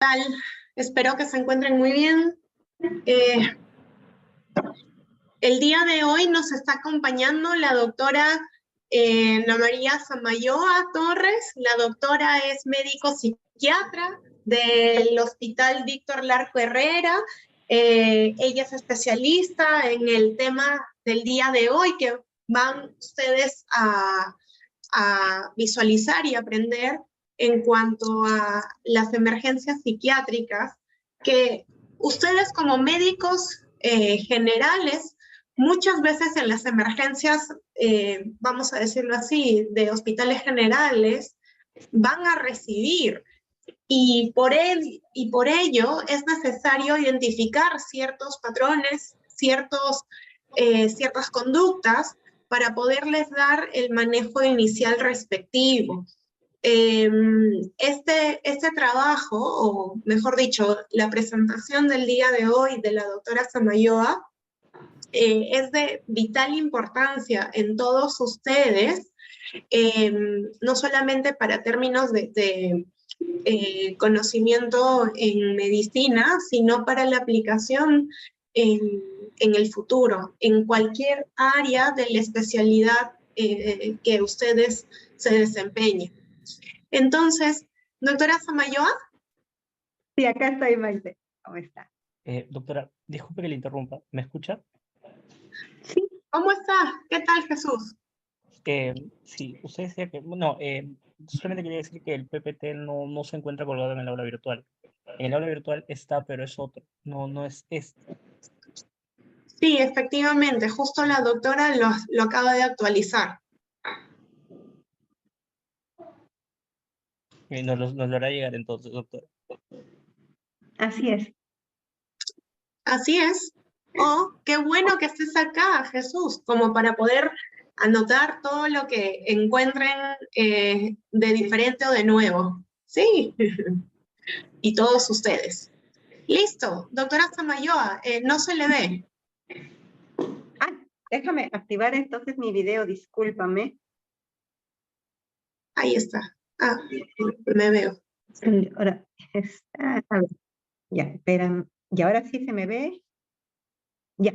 tal? Espero que se encuentren muy bien. Eh, el día de hoy nos está acompañando la doctora Ana María Samayoa Torres. La doctora es médico psiquiatra del Hospital Víctor Larco Herrera. Ella es especialista en el tema del día de hoy que van ustedes a visualizar y aprender en cuanto a las emergencias psiquiátricas, que ustedes como médicos generales, muchas veces en las emergencias, vamos a decirlo así, de hospitales generales, van a recibir. Y por ello es necesario identificar ciertos patrones, ciertas conductas para poderles dar el manejo inicial respectivo. Este trabajo, o mejor dicho, la presentación del día de hoy de la doctora Samayoa, es de vital importancia en todos ustedes, no solamente para términos de conocimiento en medicina, sino para la aplicación en el futuro, en cualquier área de la especialidad que ustedes se desempeñen. Entonces, doctora Samayoa. Sí, acá estoy, Maite. ¿Cómo está? Doctora, disculpe que le interrumpa. ¿Me escucha? Sí. ¿Cómo está? ¿Qué tal, Jesús? Sí, usted decía que, bueno, solamente quería decir que el PPT no se encuentra colgado en el aula virtual. En el aula virtual está, pero es otro, no es este. Sí, efectivamente, justo la doctora lo acaba de actualizar. Nos lo hará llegar entonces, doctora. Así es. Así es. Oh, qué bueno que estés acá, Jesús, como para poder anotar todo lo que encuentren de diferente o de nuevo. Sí, y todos ustedes. Listo, doctora Samayoa, no se le ve. Ah, déjame activar entonces mi video, discúlpame. Ahí está. Ah, me veo. Ahora está, a ver, ya, esperan. ¿Y ahora sí se me ve? Ya.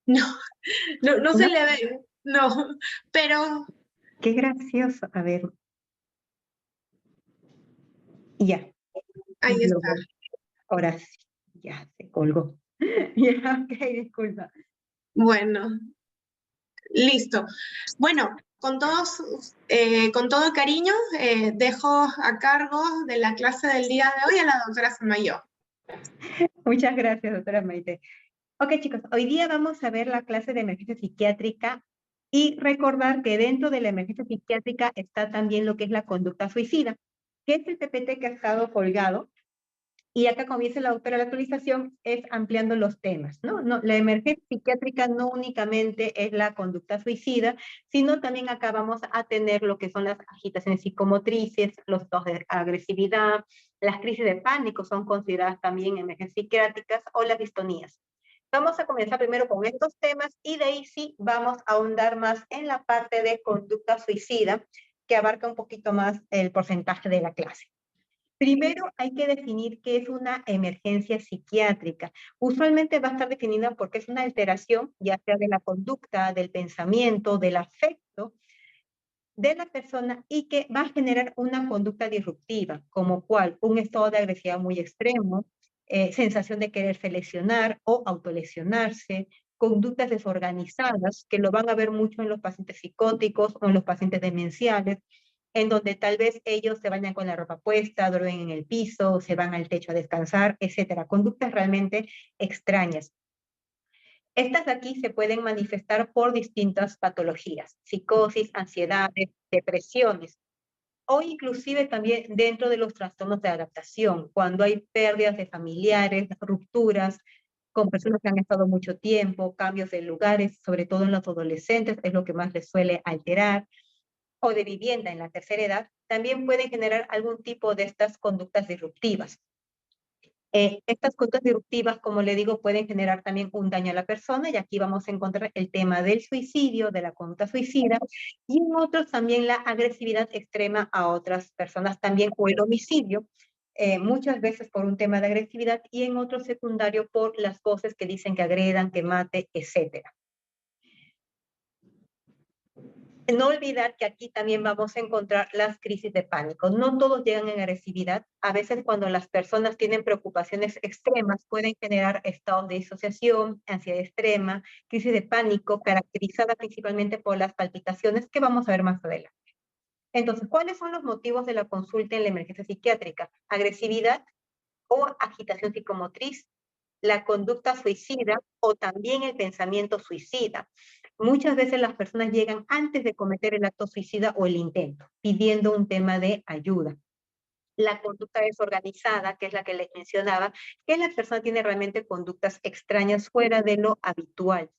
No se le ve, no, pero... Qué gracioso. A ver. Ya. Ahí está. Ahora sí, ya se colgó. Ya, ok, disculpa. Bueno, listo. Bueno, con todo cariño, dejo a cargo de la clase del día de hoy a la doctora Samayoa. Muchas gracias, doctora Maite. Ok, chicos, hoy día vamos a ver la clase de emergencia psiquiátrica y recordar que dentro de la emergencia psiquiátrica está también lo que es la conducta suicida, que es el PPT que ha estado colgado. Y acá, como dice la doctora, la actualización es ampliando los temas, ¿no? La emergencia psiquiátrica no únicamente es la conducta suicida, sino también acá vamos a tener lo que son las agitaciones psicomotrices, los estados de agresividad, las crisis de pánico son consideradas también emergencias psiquiátricas, o las distonías. Vamos a comenzar primero con estos temas y de ahí sí vamos a ahondar más en la parte de conducta suicida, que abarca un poquito más el porcentaje de la clase. Primero hay que definir qué es una emergencia psiquiátrica. Usualmente va a estar definida porque es una alteración, ya sea de la conducta, del pensamiento, del afecto de la persona, y que va a generar una conducta disruptiva, como cual un estado de agresividad muy extremo, sensación de quererse lesionar o autolesionarse, conductas desorganizadas, que lo van a ver mucho en los pacientes psicóticos o en los pacientes demenciales, en donde tal vez ellos se vayan con la ropa puesta, duermen en el piso, se van al techo a descansar, etcétera. Conductas realmente extrañas. Estas de aquí se pueden manifestar por distintas patologías, psicosis, ansiedades, depresiones, o inclusive también dentro de los trastornos de adaptación, cuando hay pérdidas de familiares, rupturas con personas que han estado mucho tiempo, cambios de lugares, sobre todo en los adolescentes, es lo que más les suele alterar, o de vivienda en la tercera edad, también pueden generar algún tipo de estas conductas disruptivas. Estas conductas disruptivas, como le digo, pueden generar también un daño a la persona, y aquí vamos a encontrar el tema del suicidio, de la conducta suicida, y en otros también la agresividad extrema a otras personas también, o el homicidio, muchas veces por un tema de agresividad y en otro secundario por las voces que dicen que agredan, que mate, etcétera. No olvidar que aquí también vamos a encontrar las crisis de pánico. No todos llegan en agresividad. A veces cuando las personas tienen preocupaciones extremas pueden generar estados de disociación, ansiedad extrema, crisis de pánico, caracterizada principalmente por las palpitaciones que vamos a ver más adelante. Entonces, ¿cuáles son los motivos de la consulta en la emergencia psiquiátrica? Agresividad o agitación psicomotriz, la conducta suicida o también el pensamiento suicida. Muchas veces las personas llegan antes de cometer el acto suicida o el intento, pidiendo un tema de ayuda. La conducta desorganizada, que es la que les mencionaba, que la persona tiene realmente conductas extrañas fuera de lo habitual.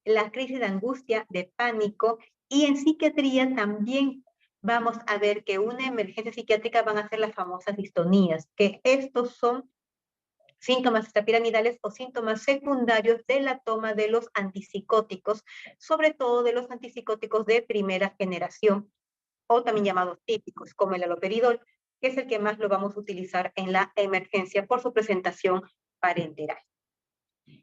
La crisis de angustia, de pánico, y en psiquiatría también vamos a ver que una emergencia psiquiátrica van a ser las famosas distonías, que estos son síntomas extrapiramidales o síntomas secundarios de la toma de los antipsicóticos, sobre todo de los antipsicóticos de primera generación, o también llamados típicos, como el haloperidol, que es el que más lo vamos a utilizar en la emergencia por su presentación parenteral.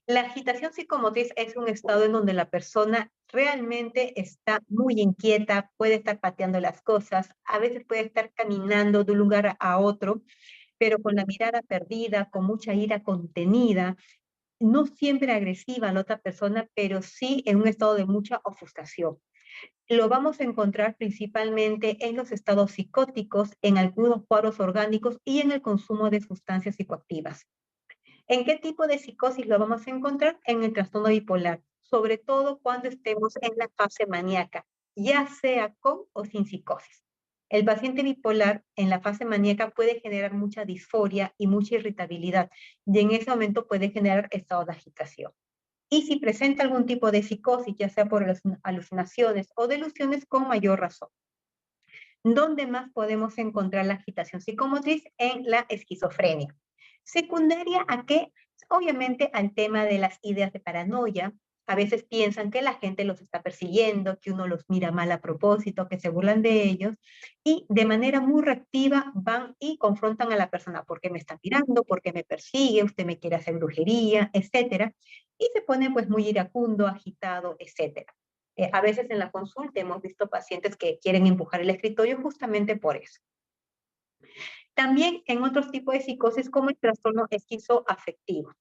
La agitación psicomotriz es un estado en donde la persona realmente está muy inquieta, puede estar pateando las cosas, a veces puede estar caminando de un lugar a otro, pero con la mirada perdida, con mucha ira contenida, no siempre agresiva a la otra persona, pero sí en un estado de mucha ofuscación. Lo vamos a encontrar principalmente en los estados psicóticos, en algunos cuadros orgánicos y en el consumo de sustancias psicoactivas. ¿En qué tipo de psicosis lo vamos a encontrar? En el trastorno bipolar, sobre todo cuando estemos en la fase maníaca, ya sea con o sin psicosis. El paciente bipolar en la fase maníaca puede generar mucha disforia y mucha irritabilidad, y en ese momento puede generar estado de agitación. Y si presenta algún tipo de psicosis, ya sea por alucinaciones o delusiones, con mayor razón. ¿Dónde más podemos encontrar la agitación psicomotriz? En la esquizofrenia. Secundaria a qué? Obviamente al tema de las ideas de paranoia. A veces piensan que la gente los está persiguiendo, que uno los mira mal a propósito, que se burlan de ellos, y de manera muy reactiva van y confrontan a la persona. ¿Por qué me está mirando? ¿Por qué me persigue? ¿Usted me quiere hacer brujería? Etcétera. Y se ponen pues muy iracundo, agitado, etcétera. A veces en la consulta hemos visto pacientes que quieren empujar el escritorio justamente por eso. También en otros tipos de psicosis como el trastorno esquizoafectivo.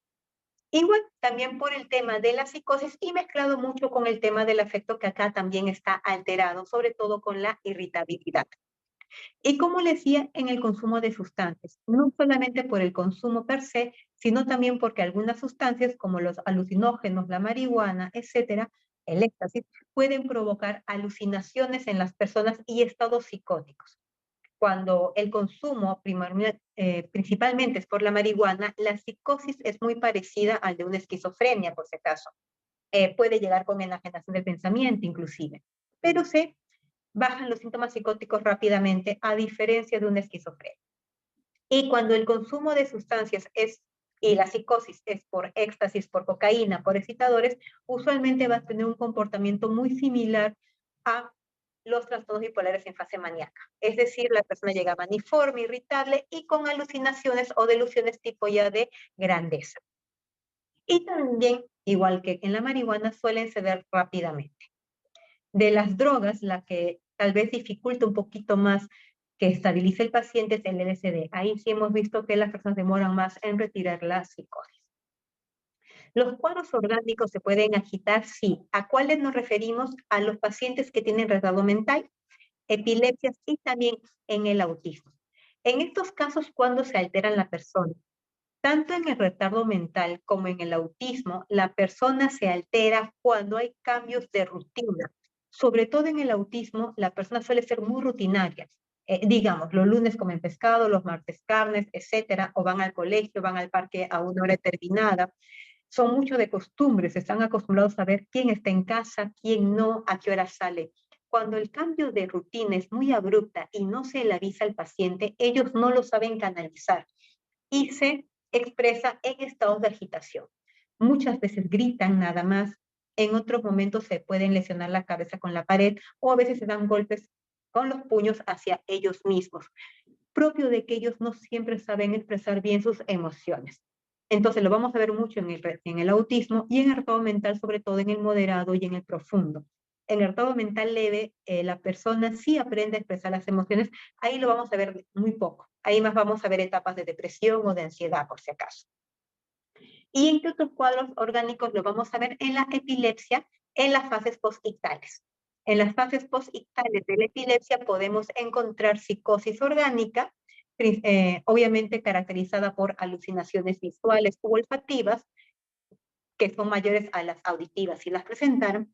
Igual, también por el tema de la psicosis y mezclado mucho con el tema del afecto que acá también está alterado, sobre todo con la irritabilidad. Y como les decía, en el consumo de sustancias, no solamente por el consumo per se, sino también porque algunas sustancias como los alucinógenos, la marihuana, etcétera, el éxtasis, pueden provocar alucinaciones en las personas y estados psicóticos. Cuando el consumo principalmente es por la marihuana, la psicosis es muy parecida al de una esquizofrenia, por si acaso. Puede llegar con enajenación del pensamiento, inclusive. Pero se bajan los síntomas psicóticos rápidamente, a diferencia de una esquizofrenia. Y cuando el consumo de sustancias y la psicosis es por éxtasis, por cocaína, por excitadores, usualmente va a tener un comportamiento muy similar a los trastornos bipolares en fase maníaca. Es decir, la persona llega maniforme, irritable y con alucinaciones o delusiones tipo ya de grandeza. Y también, igual que en la marihuana, suelen ceder rápidamente. De las drogas, la que tal vez dificulta un poquito más que estabilice el paciente es el LSD. Ahí sí hemos visto que las personas demoran más en retirar la psicosis. ¿Los cuadros orgánicos se pueden agitar? Sí. ¿A cuáles nos referimos? A los pacientes que tienen retardo mental, epilepsias y también en el autismo. En estos casos, ¿cuándo se altera la persona? Tanto en el retardo mental como en el autismo, la persona se altera cuando hay cambios de rutina. Sobre todo en el autismo, la persona suele ser muy rutinaria. Digamos, los lunes comen pescado, los martes carnes, etcétera, o van al colegio, van al parque a una hora determinada. Son mucho de costumbres, están acostumbrados a ver quién está en casa, quién no, a qué hora sale. Cuando el cambio de rutina es muy abrupta y no se le avisa al paciente, ellos no lo saben canalizar y se expresa en estados de agitación. Muchas veces gritan nada más, en otros momentos se pueden lesionar la cabeza con la pared o a veces se dan golpes con los puños hacia ellos mismos. propio de que ellos no siempre saben expresar bien sus emociones. Entonces lo vamos a ver mucho en el autismo y en el retardo mental, sobre todo en el moderado y en el profundo. En el retardo mental leve, la persona sí aprende a expresar las emociones, ahí lo vamos a ver muy poco. Ahí más vamos a ver etapas de depresión o de ansiedad, por si acaso. ¿Y en qué otros cuadros orgánicos lo vamos a ver? En la epilepsia, en las fases postictales. En las fases postictales de la epilepsia podemos encontrar psicosis orgánica, obviamente caracterizada por alucinaciones visuales u olfativas, que son mayores a las auditivas si las presentaron.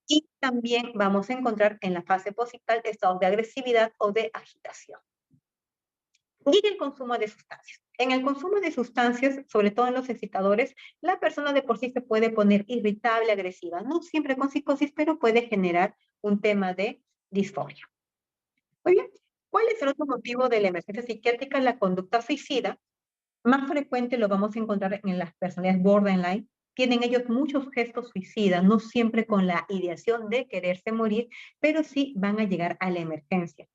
Y también vamos a encontrar en la fase postictal estados de agresividad o de agitación. Y el consumo de sustancias. En el consumo de sustancias, sobre todo en los excitadores, la persona de por sí se puede poner irritable, agresiva, no siempre con psicosis, pero puede generar un tema de disforia. Muy bien, ¿cuál es el otro motivo de la emergencia psiquiátrica? La conducta suicida. Más frecuente lo vamos a encontrar en las personalidades borderline. Tienen ellos muchos gestos suicidas, no siempre con la ideación de quererse morir, pero sí van a llegar a la emergencia.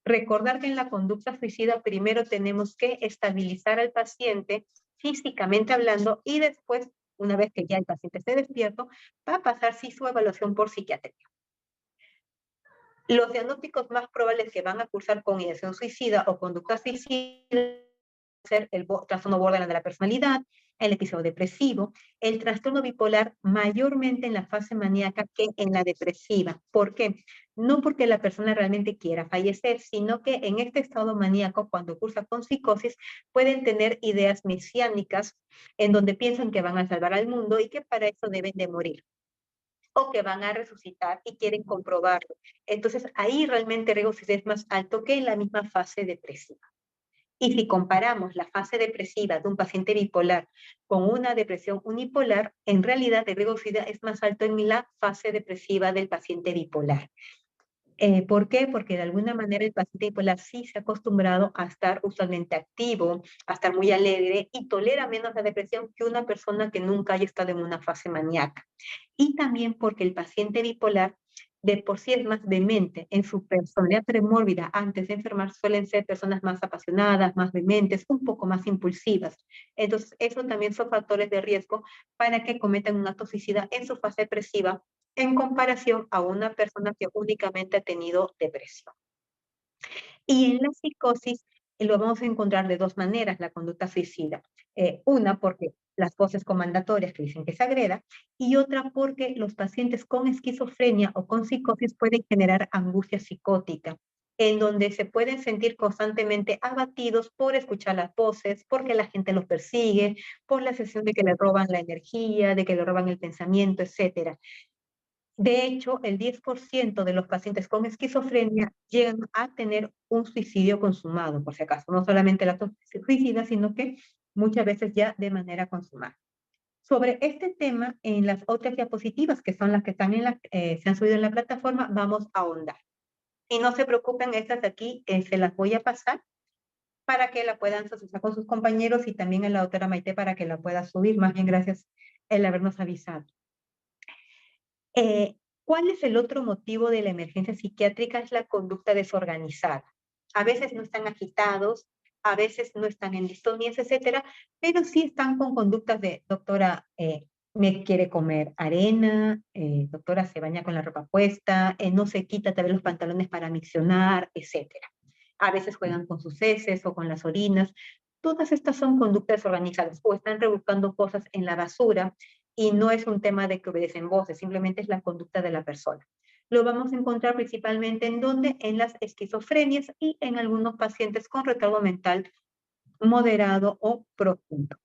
Recordar que en la conducta suicida primero tenemos que estabilizar al paciente físicamente hablando y después, una vez que ya el paciente esté despierto, va a pasar sí su evaluación por psiquiatría. Los diagnósticos más probables que van a cursar con ideación suicida o conducta suicida ser el trastorno borderline de la personalidad, el episodio depresivo, el trastorno bipolar mayormente en la fase maníaca que en la depresiva. ¿Por qué? No porque la persona realmente quiera fallecer, sino que en este estado maníaco, cuando cursa con psicosis, pueden tener ideas mesiánicas en donde piensan que van a salvar al mundo y que para eso deben de morir, o que van a resucitar y quieren comprobarlo. Entonces ahí realmente el riesgo es más alto que en la misma fase depresiva. Y si comparamos la fase depresiva de un paciente bipolar con una depresión unipolar, en realidad el riesgo de suicidio es más alto en la fase depresiva del paciente bipolar. ¿Por qué? Porque de alguna manera el paciente bipolar sí se ha acostumbrado a estar usualmente activo, a estar muy alegre y tolera menos la depresión que una persona que nunca haya estado en una fase maníaca. Y también porque el paciente bipolar de por sí es más demente. En su personalidad premórbida, antes de enfermar, suelen ser personas más apasionadas, más dementes, un poco más impulsivas. Entonces, eso también son factores de riesgo para que cometan un acto suicida en su fase depresiva en comparación a una persona que únicamente ha tenido depresión. Y en la psicosis lo vamos a encontrar de dos maneras, la conducta suicida. Una porque las voces comandatorias que dicen que se agreda, y otra porque los pacientes con esquizofrenia o con psicosis pueden generar angustia psicótica, en donde se pueden sentir constantemente abatidos por escuchar las voces, porque la gente los persigue, por la sensación de que le roban la energía, de que le roban el pensamiento, etc. De hecho, el 10% de los pacientes con esquizofrenia llegan a tener un suicidio consumado, por si acaso. No solamente el acto suicida, sino que muchas veces ya de manera consumada. Sobre este tema, en las otras diapositivas, que son las que también se han subido en la plataforma, vamos a ahondar. Y no se preocupen, estas de aquí se las voy a pasar para que la puedan socializar con sus compañeros y también a la doctora Maite para que la pueda subir. Más bien, gracias el habernos avisado. ¿Cuál es el otro motivo de la emergencia psiquiátrica? Es la conducta desorganizada. A veces no están agitados, a veces no están en distonías, etcétera, pero sí están con conductas de, doctora, me quiere comer arena, doctora, se baña con la ropa puesta, no se quita tal vez los pantalones para miccionar, etcétera. A veces juegan con sus heces o con las orinas. Todas estas son conductas desorganizadas o están rebuscando cosas en la basura y no es un tema de que obedecen voces, simplemente es la conducta de la persona. Lo vamos a encontrar principalmente en donde, en las esquizofrenias y en algunos pacientes con retardo mental moderado o profundo.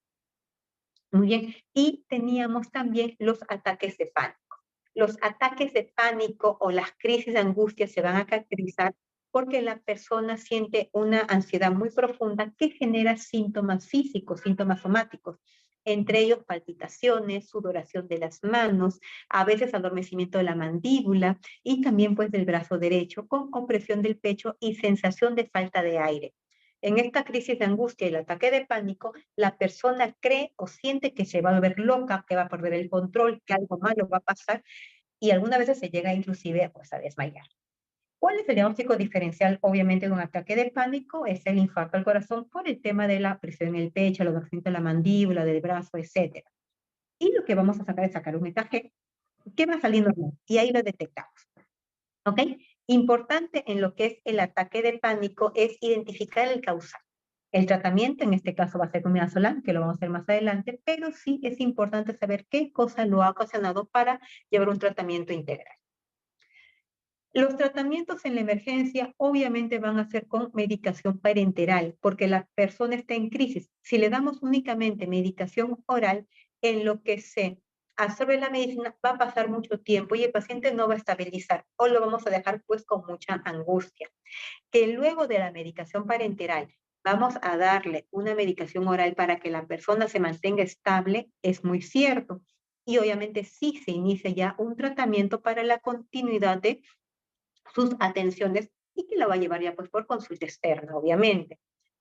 Muy bien, y teníamos también los ataques de pánico. Los ataques de pánico o las crisis de angustia se van a caracterizar porque la persona siente una ansiedad muy profunda que genera síntomas físicos, síntomas somáticos, entre ellos palpitaciones, sudoración de las manos, a veces adormecimiento de la mandíbula y también pues del brazo derecho con compresión del pecho y sensación de falta de aire. En esta crisis de angustia y el ataque de pánico, la persona cree o siente que se va a volver loca, que va a perder el control, que algo malo va a pasar y algunas veces se llega inclusive pues, a desmayar. ¿Cuál es el diagnóstico diferencial? Obviamente de un ataque de pánico es el infarto al corazón por el tema de la presión en el pecho, el abrasamiento de la mandíbula, del brazo, etc. Y lo que vamos a sacar es sacar un EKG. ¿Qué va saliendo mal? Y ahí lo detectamos. ¿Ok? Importante en lo que es el ataque de pánico es identificar el causal. El tratamiento, en este caso, va a ser con midazolam, que lo vamos a hacer más adelante, pero sí es importante saber qué cosa lo ha ocasionado para llevar un tratamiento integral. Los tratamientos en la emergencia obviamente van a ser con medicación parenteral, porque la persona está en crisis. Si le damos únicamente medicación oral, en lo que se absorbe la medicina va a pasar mucho tiempo y el paciente no va a estabilizar o lo vamos a dejar pues con mucha angustia. Que luego de la medicación parenteral vamos a darle una medicación oral para que la persona se mantenga estable es muy cierto. Y obviamente sí se inicia ya un tratamiento para la continuidad de sus atenciones y que la va a llevar ya pues por consulta externa, obviamente.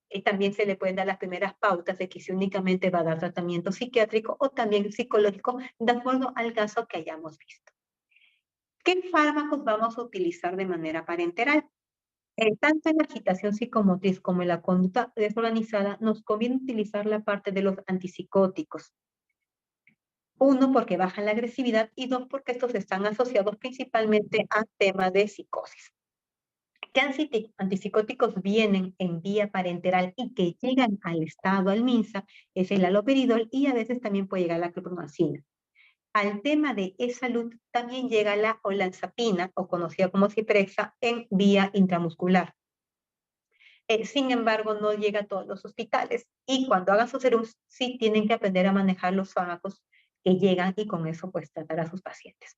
Y también se le pueden dar las primeras pautas de que si únicamente va a dar tratamiento psiquiátrico o también psicológico, de acuerdo al caso que hayamos visto. ¿Qué fármacos vamos a utilizar de manera parenteral? Tanto en la agitación psicomotriz como en la conducta desorganizada, nos conviene utilizar la parte de los antipsicóticos. Uno, porque bajan la agresividad y dos, porque estos están asociados principalmente a temas de psicosis. ¿Qué antipsicóticos vienen en vía parenteral y que llegan al estado, al MINSA? Es el haloperidol y a veces también puede llegar la clorpromacina. Al tema de e-salud también llega la olanzapina, o conocida como Ciprexa, en vía intramuscular. Sin embargo, no llega a todos los hospitales y cuando hagan sus serums sí tienen que aprender a manejar los fármacos que llegan y con eso pues tratar a sus pacientes.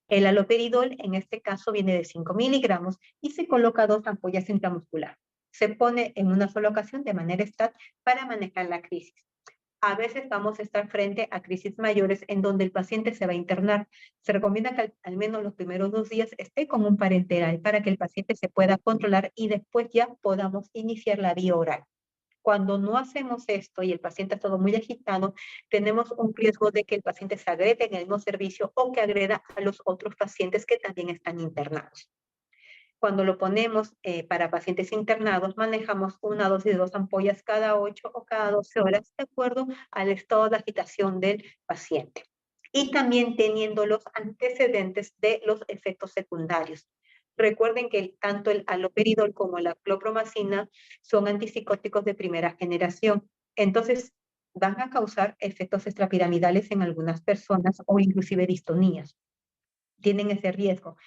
El haloperidol en este caso viene de 5 miligramos y se coloca 2 ampollas intramuscular. Se pone en una sola ocasión de manera STAT para manejar la crisis. A veces vamos a estar frente a crisis mayores en donde el paciente se va a internar. Se recomienda que al menos los primeros 2 días esté con un parenteral para que el paciente se pueda controlar y después ya podamos iniciar la vía oral. Cuando no hacemos esto y el paciente está todo muy agitado, tenemos un riesgo de que el paciente se agrede en el mismo servicio o que agreda a los otros pacientes que también están internados. Cuando lo ponemos para pacientes internados, manejamos una dosis de 2 ampollas cada 8 o cada 12 horas, de acuerdo al estado de agitación del paciente. Y también teniendo los antecedentes de los efectos secundarios. Recuerden que tanto el haloperidol como la clorpromacina son antipsicóticos de primera generación. Entonces, van a causar efectos extrapiramidales en algunas personas o inclusive distonías. Tienen ese riesgo.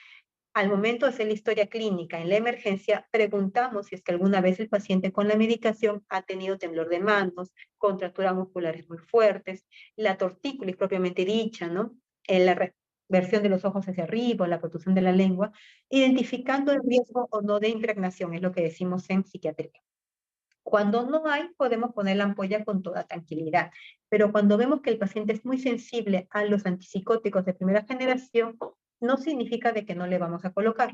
Al momento de hacer la historia clínica en la emergencia, preguntamos si es que alguna vez el paciente con la medicación ha tenido temblor de manos, contracturas musculares muy fuertes, la tortícolis propiamente dicha, ¿no? La reversión de los ojos hacia arriba, la protrusión de la lengua, identificando el riesgo o no de impregnación, es lo que decimos en psiquiatría. Cuando no hay, podemos poner la ampolla con toda tranquilidad, pero cuando vemos que el paciente es muy sensible a los antipsicóticos de primera generación, no significa de que no le vamos a colocar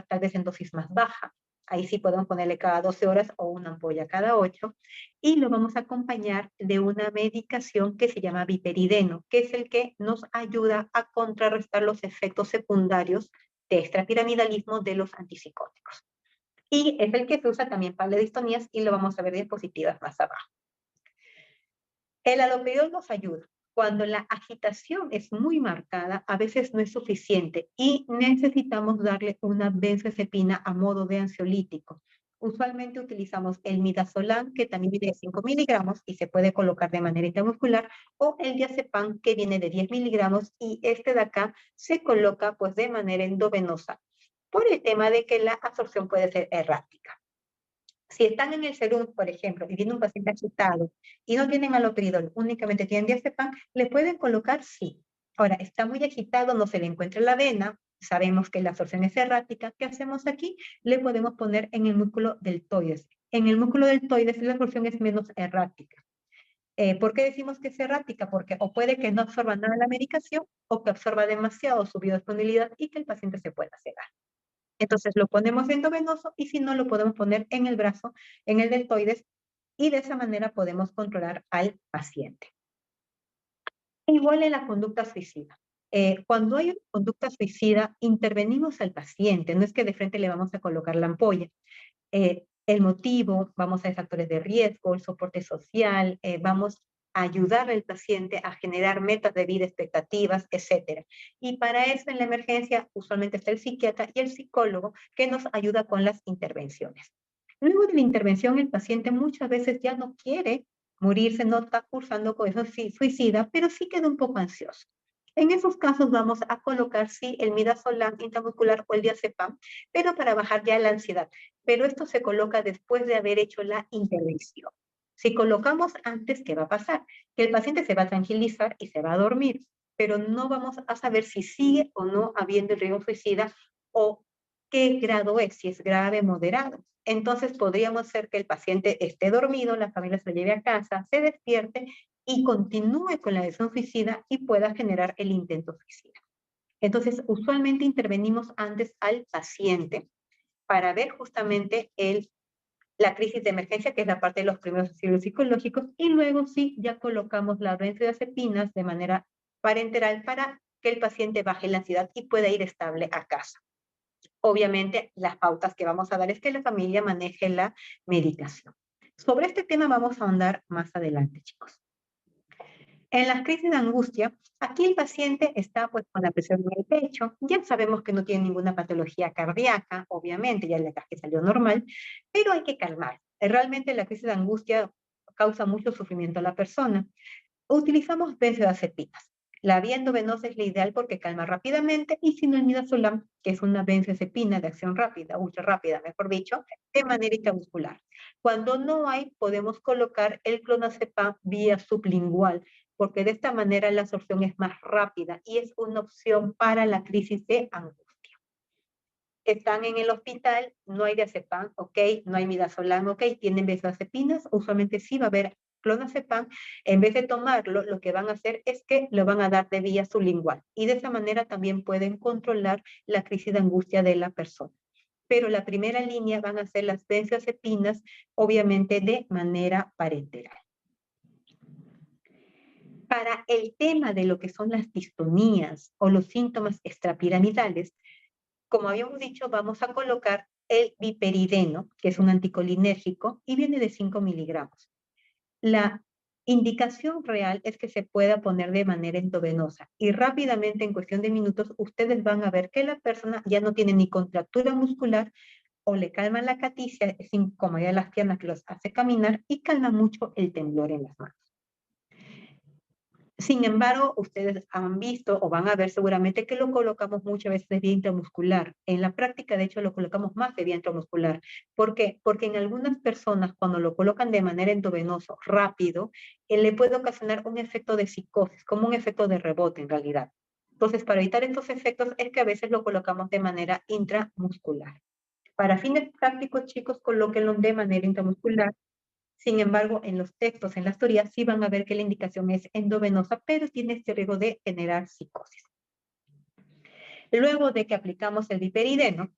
tal vez en dosis más baja. Ahí sí podemos ponerle cada 12 horas o una ampolla cada 8 y lo vamos a acompañar de una medicación que se llama viperideno, que es el que nos ayuda a contrarrestar los efectos secundarios de extrapiramidalismo de los antipsicóticos. Y es el que se usa también para las distonías y lo vamos a ver en diapositivas más abajo. El haloperidol nos ayuda. Cuando la agitación es muy marcada, a veces no es suficiente y necesitamos darle una benzodiazepina a modo de ansiolítico. Usualmente utilizamos el midazolam, que también viene de 5 miligramos y se puede colocar de manera intramuscular, o el diazepam, que viene de 10 miligramos y este de acá se coloca pues de manera endovenosa por el tema de que la absorción puede ser errática. Si están en el serum, por ejemplo, y viene un paciente agitado y no tienen haloperidol, únicamente tienen diazepam, ¿le pueden colocar? Sí. Ahora, está muy agitado, no se le encuentra en la vena, sabemos que la absorción es errática. ¿Qué hacemos aquí? Le podemos poner en el músculo deltoides. En el músculo deltoides la absorción es menos errática. ¿Por qué decimos que es errática? Porque o puede que no absorba nada la medicación o que absorba demasiado su biodisponibilidad y que el paciente se pueda cegar. Entonces lo ponemos endovenoso y si no lo podemos poner en el brazo, en el deltoides y de esa manera podemos controlar al paciente. Igual en la conducta suicida. Cuando hay una conducta suicida, intervenimos al paciente, no es que de frente le vamos a colocar la ampolla. El motivo, vamos a ver factores de riesgo, el soporte social, vamos a ayudar al paciente a generar metas de vida, expectativas, etc. Y para eso en la emergencia usualmente está el psiquiatra y el psicólogo que nos ayuda con las intervenciones. Luego de la intervención, el paciente muchas veces ya no quiere morirse, no está cursando con eso suicida, pero sí queda un poco ansioso. En esos casos vamos a colocar, sí, el midazolam intramuscular o el diazepam, pero para bajar ya la ansiedad. Pero esto se coloca después de haber hecho la intervención. Si colocamos antes, ¿qué va a pasar? Que el paciente se va a tranquilizar y se va a dormir, pero no vamos a saber si sigue o no habiendo el riesgo suicida o qué grado es, si es grave, moderado. Entonces podríamos hacer que el paciente esté dormido, la familia se lo lleve a casa, se despierte y continúe con la decisión suicida y pueda generar el intento suicida. Entonces, usualmente intervenimos antes al paciente para ver justamente la crisis de emergencia, que es la parte de los primeros auxilios psicológicos, y luego sí, ya colocamos las benzodiazepinas de manera parenteral para que el paciente baje la ansiedad y pueda ir estable a casa. Obviamente, las pautas que vamos a dar es que la familia maneje la medicación. Sobre este tema vamos a ahondar más adelante, chicos. En las crisis de angustia, aquí el paciente está pues con la presión en el pecho, ya sabemos que no tiene ninguna patología cardíaca, obviamente, ya el que salió normal, pero hay que calmar. Realmente la crisis de angustia causa mucho sufrimiento a la persona. Utilizamos benzodiazepinas. La vía endovenosa es la ideal porque calma rápidamente y si no el midazolam, que es una benzodiazepina de acción rápida, ultra rápida, mejor dicho, de manera intramuscular. Cuando no hay, podemos colocar el clonazepam vía sublingual, porque de esta manera la absorción es más rápida y es una opción para la crisis de angustia. Están en el hospital, no hay diazepam, ok, no hay midazolam, ok, tienen benzodiazepinas, usualmente sí va a haber clonazepam. En vez de tomarlo, lo que van a hacer es que lo van a dar de vía sublingual y de esa manera también pueden controlar la crisis de angustia de la persona. Pero la primera línea van a ser las benzodiazepinas, obviamente de manera parenteral. Para el tema de lo que son las distonías o los síntomas extrapiramidales, como habíamos dicho, vamos a colocar el biperideno, que es un anticolinérgico, y viene de 5 miligramos. La indicación real es que se pueda poner de manera endovenosa y rápidamente, en cuestión de minutos, ustedes van a ver que la persona ya no tiene ni contractura muscular o le calma la caticia, es incomodidad de las piernas que los hace caminar y calma mucho el temblor en las manos. Sin embargo, ustedes han visto o van a ver seguramente que lo colocamos muchas veces de vía intramuscular. En la práctica, de hecho, lo colocamos más de vía intramuscular. ¿Por qué? Porque en algunas personas, cuando lo colocan de manera endovenosa, rápido, le puede ocasionar un efecto de psicosis, como un efecto de rebote en realidad. Entonces, para evitar estos efectos es que a veces lo colocamos de manera intramuscular. Para fines prácticos, chicos, colóquenlo de manera intramuscular. Sin embargo, en los textos, en las teorías, sí van a ver que la indicación es endovenosa, pero tiene este riesgo de generar psicosis. Luego de que aplicamos el biperideno,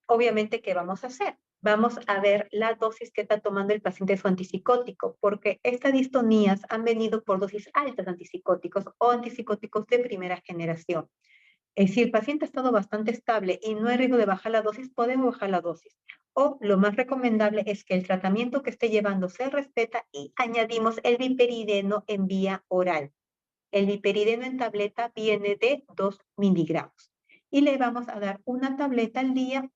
obviamente, ¿qué vamos a hacer? Vamos a ver la dosis que está tomando el paciente de su antipsicótico, porque estas distonías han venido por dosis altas de antipsicóticos o antipsicóticos de primera generación. Si el paciente ha estado bastante estable y no hay riesgo de bajar la dosis, podemos bajar la dosis. O lo más recomendable es que el tratamiento que esté llevando se respeta y añadimos el biperideno en vía oral. El biperideno en tableta viene de 2 miligramos. Y le vamos a dar una tableta al día,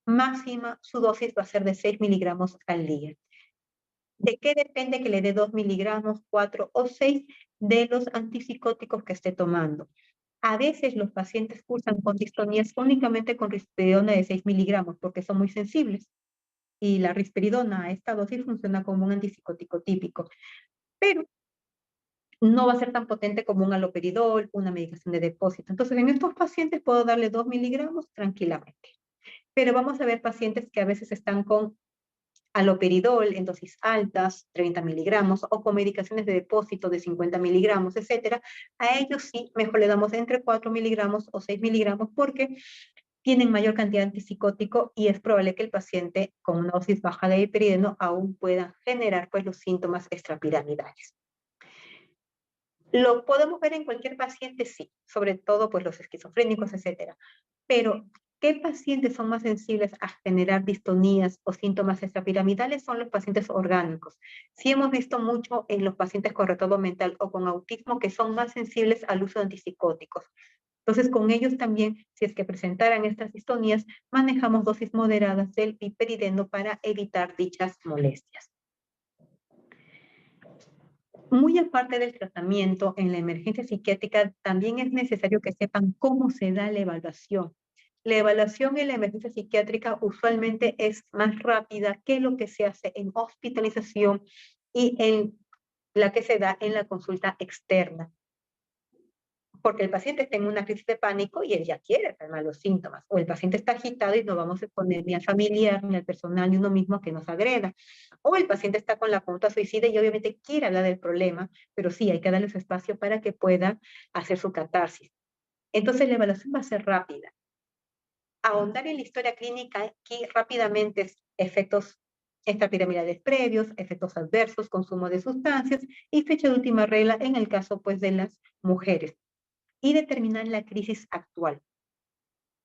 máxima su dosis va a ser de 6 miligramos al día. ¿De qué depende que le dé 2 miligramos, 4 o 6? De los antipsicóticos que esté tomando. A veces los pacientes cursan con distonías únicamente con risperidona de 6 miligramos porque son muy sensibles. Y la risperidona a esta dosis funciona como un antipsicótico típico. Pero no va a ser tan potente como un haloperidol, una medicación de depósito. Entonces, en estos pacientes puedo darle 2 miligramos tranquilamente. Pero vamos a ver pacientes que a veces están con haloperidol en dosis altas, 30 miligramos, o con medicaciones de depósito de 50 miligramos, etcétera. A ellos sí, mejor le damos entre 4 miligramos o 6 miligramos porque tienen mayor cantidad de antipsicótico y es probable que el paciente con una dosis baja de biperideno aún pueda generar pues, los síntomas extrapiramidales. ¿Lo podemos ver en cualquier paciente? Sí, sobre todo pues los esquizofrénicos, etcétera. Pero, ¿qué pacientes son más sensibles a generar distonías o síntomas extrapiramidales? Son los pacientes orgánicos. Sí hemos visto mucho en los pacientes con retardo mental o con autismo que son más sensibles al uso de antipsicóticos. Entonces, con ellos también, si es que presentaran estas distonías, manejamos dosis moderadas del piperideno para evitar dichas molestias. Muy aparte del tratamiento, en la emergencia psiquiátrica también es necesario que sepan cómo se da la evaluación. La evaluación en la emergencia psiquiátrica usualmente es más rápida que lo que se hace en hospitalización y en la que se da en la consulta externa. Porque el paciente está en una crisis de pánico y él ya quiere calmar los síntomas. O el paciente está agitado y no vamos a exponer ni al familiar, ni al personal, ni uno mismo a que nos agreda. O el paciente está con la conducta suicida y obviamente quiere hablar del problema, pero sí hay que darle su espacio para que pueda hacer su catarsis. Entonces la evaluación va a ser rápida. Ahondar en la historia clínica aquí rápidamente efectos extrapiramidales previos, efectos adversos, consumo de sustancias y fecha de última regla en el caso pues de las mujeres. Y determinar la crisis actual.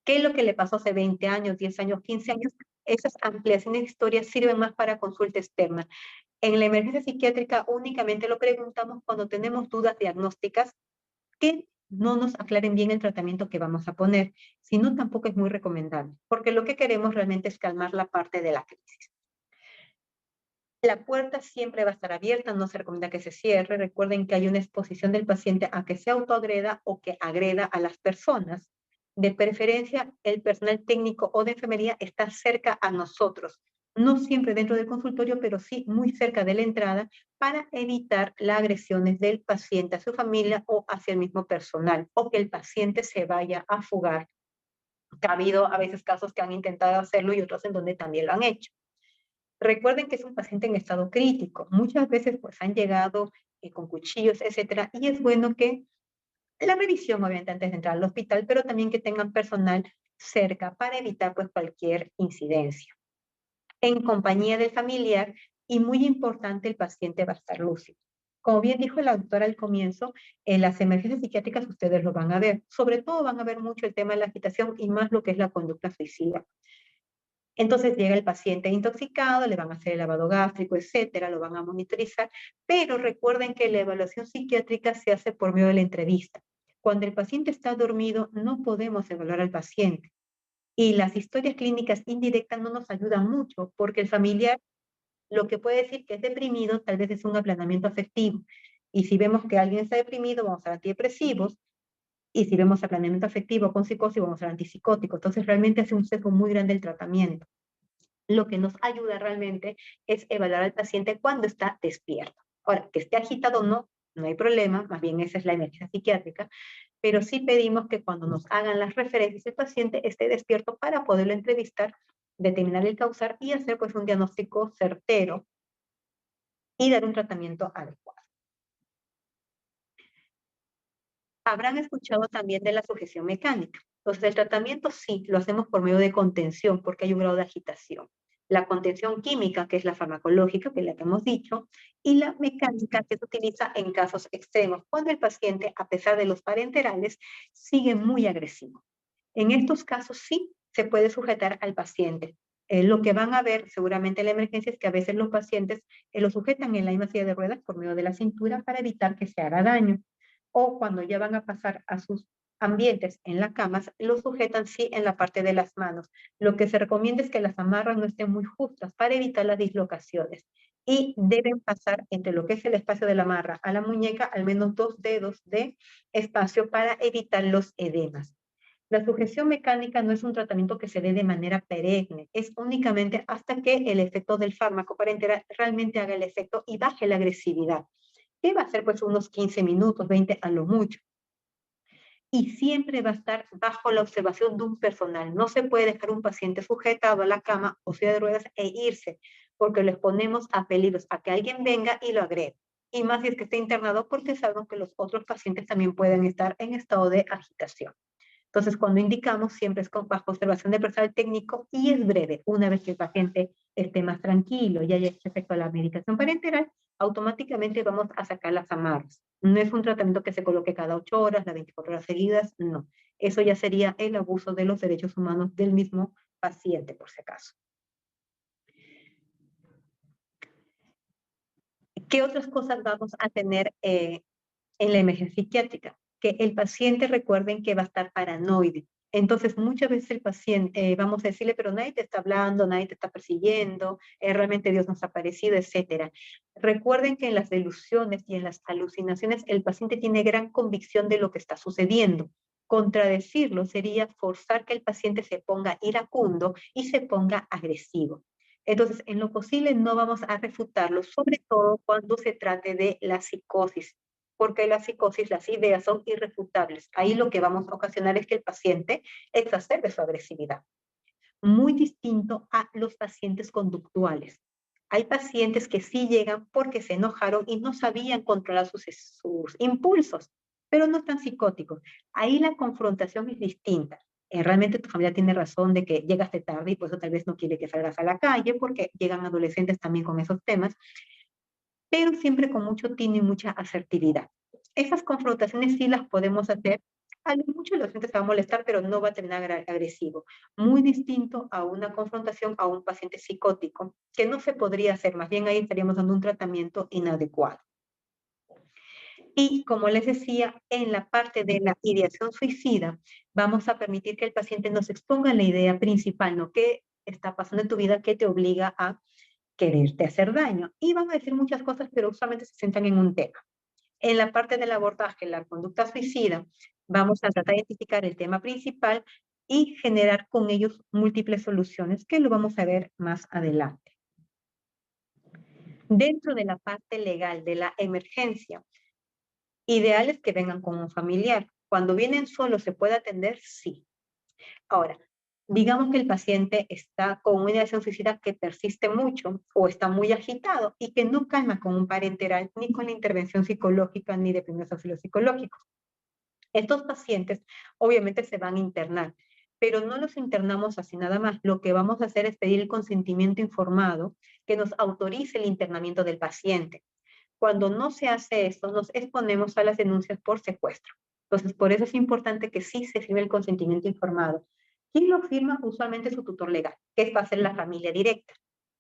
¿Qué es lo que le pasó hace 20 años, 10 años, 15 años? Esas ampliaciones de historia sirven más para consulta externa. En la emergencia psiquiátrica únicamente lo preguntamos cuando tenemos dudas diagnósticas que no nos aclaren bien el tratamiento que vamos a poner. Si no, tampoco es muy recomendable, porque lo que queremos realmente es calmar la parte de la crisis. La puerta siempre va a estar abierta, no se recomienda que se cierre. Recuerden que hay una exposición del paciente a que se autoagreda o que agreda a las personas. De preferencia, el personal técnico o de enfermería está cerca a nosotros. No siempre dentro del consultorio, pero sí muy cerca de la entrada para evitar las agresiones del paciente a su familia o hacia el mismo personal o que el paciente se vaya a fugar. Ha habido a veces casos que han intentado hacerlo y otros en donde también lo han hecho. Recuerden que es un paciente en estado crítico. Muchas veces pues han llegado con cuchillos, etcétera, y es bueno que la revisión, obviamente, antes de entrar al hospital, pero también que tengan personal cerca para evitar pues cualquier incidencia. En compañía del familiar y muy importante, el paciente va a estar lúcido. Como bien dijo la doctora al comienzo, en las emergencias psiquiátricas ustedes lo van a ver. Sobre todo van a ver mucho el tema de la agitación y más lo que es la conducta suicida. Entonces llega el paciente intoxicado, le van a hacer el lavado gástrico, etcétera, lo van a monitorizar, pero recuerden que la evaluación psiquiátrica se hace por medio de la entrevista. Cuando el paciente está dormido, no podemos evaluar al paciente. Y las historias clínicas indirectas no nos ayudan mucho, porque el familiar lo que puede decir que es deprimido tal vez es un aplanamiento afectivo. Y si vemos que alguien está deprimido, vamos a antidepresivos. Y si vemos aplanamiento afectivo con psicosis, vamos a antipsicótico. Entonces realmente hace un sesgo muy grande el tratamiento. Lo que nos ayuda realmente es evaluar al paciente cuando está despierto. Ahora, que esté agitado no hay problema, más bien esa es la emergencia psiquiátrica, pero sí pedimos que cuando nos hagan las referencias el paciente esté despierto para poderlo entrevistar, determinar el causar y hacer pues un diagnóstico certero y dar un tratamiento adecuado. Habrán escuchado también de la sujeción mecánica. Entonces, el tratamiento sí lo hacemos por medio de contención porque hay un grado de agitación. La contención química, que es la farmacológica, que es la que hemos dicho, y la mecánica, que se utiliza en casos extremos, cuando el paciente, a pesar de los parenterales, sigue muy agresivo. En estos casos sí se puede sujetar al paciente. Lo que van a ver seguramente en la emergencia es que a veces los pacientes lo sujetan en la misma silla de ruedas por medio de la cintura para evitar que se haga daño. O cuando ya van a pasar a sus ambientes en las camas, los sujetan sí en la parte de las manos. Lo que se recomienda es que las amarras no estén muy justas para evitar las dislocaciones. Y deben pasar entre lo que es el espacio de la amarra a la muñeca al menos 2 dedos de espacio para evitar los edemas. La sujeción mecánica no es un tratamiento que se dé de manera perenne, es únicamente hasta que el efecto del fármaco parenteral realmente haga el efecto y baje la agresividad. Que va a ser pues unos 15 minutos, 20 a lo mucho. Y siempre va a estar bajo la observación de un personal. No se puede dejar un paciente sujetado a la cama o silla de ruedas e irse, porque lo exponemos a peligros, a que alguien venga y lo agrede. Y más si es que esté internado, porque sabemos que los otros pacientes también pueden estar en estado de agitación. Entonces, cuando indicamos, siempre es bajo observación del personal técnico y es breve. Una vez que el paciente esté más tranquilo y haya hecho efecto a la medicación parenteral, automáticamente vamos a sacar las amarras. No es un tratamiento que se coloque cada 8 horas, las 24 horas seguidas, no. Eso ya sería el abuso de los derechos humanos del mismo paciente, por si acaso. ¿Qué otras cosas vamos a tener en la emergencia psiquiátrica? Que el paciente, recuerden que va a estar paranoide. Entonces, muchas veces el paciente, vamos a decirle, pero nadie te está hablando, nadie te está persiguiendo, realmente Dios nos ha aparecido, etc. Recuerden que en las delusiones y en las alucinaciones, el paciente tiene gran convicción de lo que está sucediendo. Contradecirlo sería forzar que el paciente se ponga iracundo y se ponga agresivo. Entonces, en lo posible no vamos a refutarlo, sobre todo cuando se trate de la psicosis, porque la psicosis, las ideas son irrefutables. Ahí lo que vamos a ocasionar es que el paciente exacerbe su agresividad. Muy distinto a los pacientes conductuales. Hay pacientes que sí llegan porque se enojaron y no sabían controlar sus impulsos, pero no están psicóticos. Ahí la confrontación es distinta. Realmente tu familia tiene razón de que llegaste tarde y por eso tal vez no quiere que salgas a la calle porque llegan adolescentes también con esos temas, pero siempre con mucho tino y mucha asertividad. Esas confrontaciones sí las podemos hacer. A lo mucho el docente se va a molestar, pero no va a terminar agresivo. Muy distinto a una confrontación a un paciente psicótico, que no se podría hacer. Más bien ahí estaríamos dando un tratamiento inadecuado. Y como les decía, en la parte de la ideación suicida, vamos a permitir que el paciente nos exponga la idea principal, ¿no? ¿Qué está pasando en tu vida que te obliga a quererte hacer daño? Y van a decir muchas cosas, pero usualmente se centran en un tema. En la parte del abordaje, la conducta suicida, vamos a tratar de identificar el tema principal y generar con ellos múltiples soluciones, que lo vamos a ver más adelante. Dentro de la parte legal de la emergencia, ideal es que vengan con un familiar. Cuando vienen solos, ¿se puede atender? Sí. Ahora, digamos que el paciente está con una ideación suicida que persiste mucho o está muy agitado y que no calma con un parenteral ni con la intervención psicológica ni de primeros auxilios psicológicos. Estos pacientes obviamente se van a internar, pero no los internamos así nada más. Lo que vamos a hacer es pedir el consentimiento informado que nos autorice el internamiento del paciente. Cuando no se hace esto, nos exponemos a las denuncias por secuestro. Entonces, por eso es importante que sí se firme el consentimiento informado. ¿Quién lo firma? Usualmente su tutor legal, que va a ser la familia directa.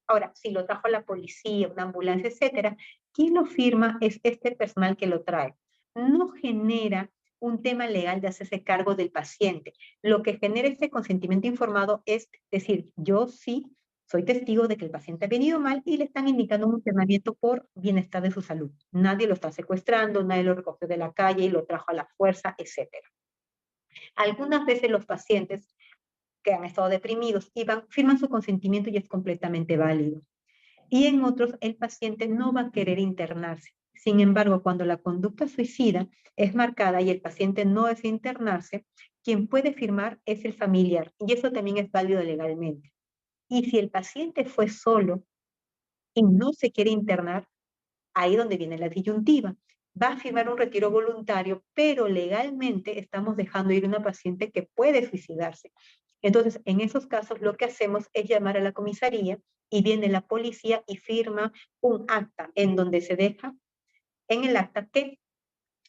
Ahora, si lo trajo la policía, una ambulancia, etcétera, ¿quién lo firma? Es este personal que lo trae. No genera un tema legal de hacerse cargo del paciente. Lo que genera este consentimiento informado es decir, yo sí soy testigo de que el paciente ha venido mal y le están indicando un internamiento por bienestar de su salud. Nadie lo está secuestrando, nadie lo recogió de la calle y lo trajo a la fuerza, etc. Algunas veces los pacientes que han estado deprimidos firman su consentimiento y es completamente válido. Y en otros, el paciente no va a querer internarse. Sin embargo, cuando la conducta suicida es marcada y el paciente no desea internarse, quien puede firmar es el familiar y eso también es válido legalmente. Y si el paciente fue solo y no se quiere internar, ahí donde viene la disyuntiva. Va a firmar un retiro voluntario, pero legalmente estamos dejando ir a una paciente que puede suicidarse. Entonces, en esos casos, lo que hacemos es llamar a la comisaría y viene la policía y firma un acta en donde se deja en el acta que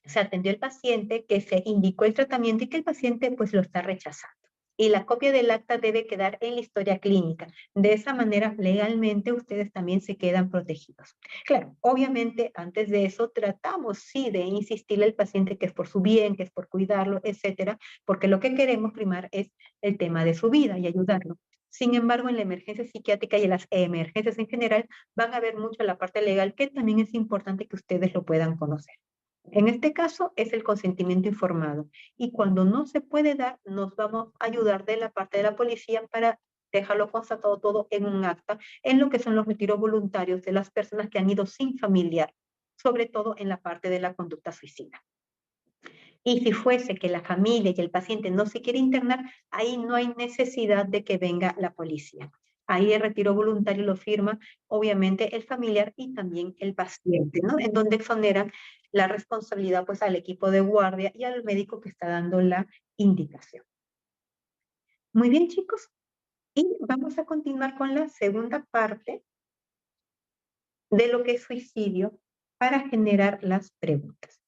se atendió el paciente, que se indicó el tratamiento y que el paciente pues lo está rechazando. Y la copia del acta debe quedar en la historia clínica. De esa manera, legalmente, ustedes también se quedan protegidos. Claro, obviamente, antes de eso, tratamos, sí, de insistirle al paciente que es por su bien, que es por cuidarlo, etcétera, porque lo que queremos primar es el tema de su vida y ayudarlo. Sin embargo, en la emergencia psiquiátrica y en las emergencias en general, van a ver mucho la parte legal, que también es importante que ustedes lo puedan conocer. En este caso es el consentimiento informado y cuando no se puede dar, nos vamos a ayudar de la parte de la policía para dejarlo constatado todo en un acta, en lo que son los retiros voluntarios de las personas que han ido sin familiar, sobre todo en la parte de la conducta suicida. Y si fuese que la familia y el paciente no se quiere internar, ahí no hay necesidad de que venga la policía. Ahí el retiro voluntario lo firma, obviamente, el familiar y también el paciente, ¿no? En donde exoneran la responsabilidad, pues, al equipo de guardia y al médico que está dando la indicación. Muy bien, chicos. Y vamos a continuar con la segunda parte de lo que es suicidio para generar las preguntas.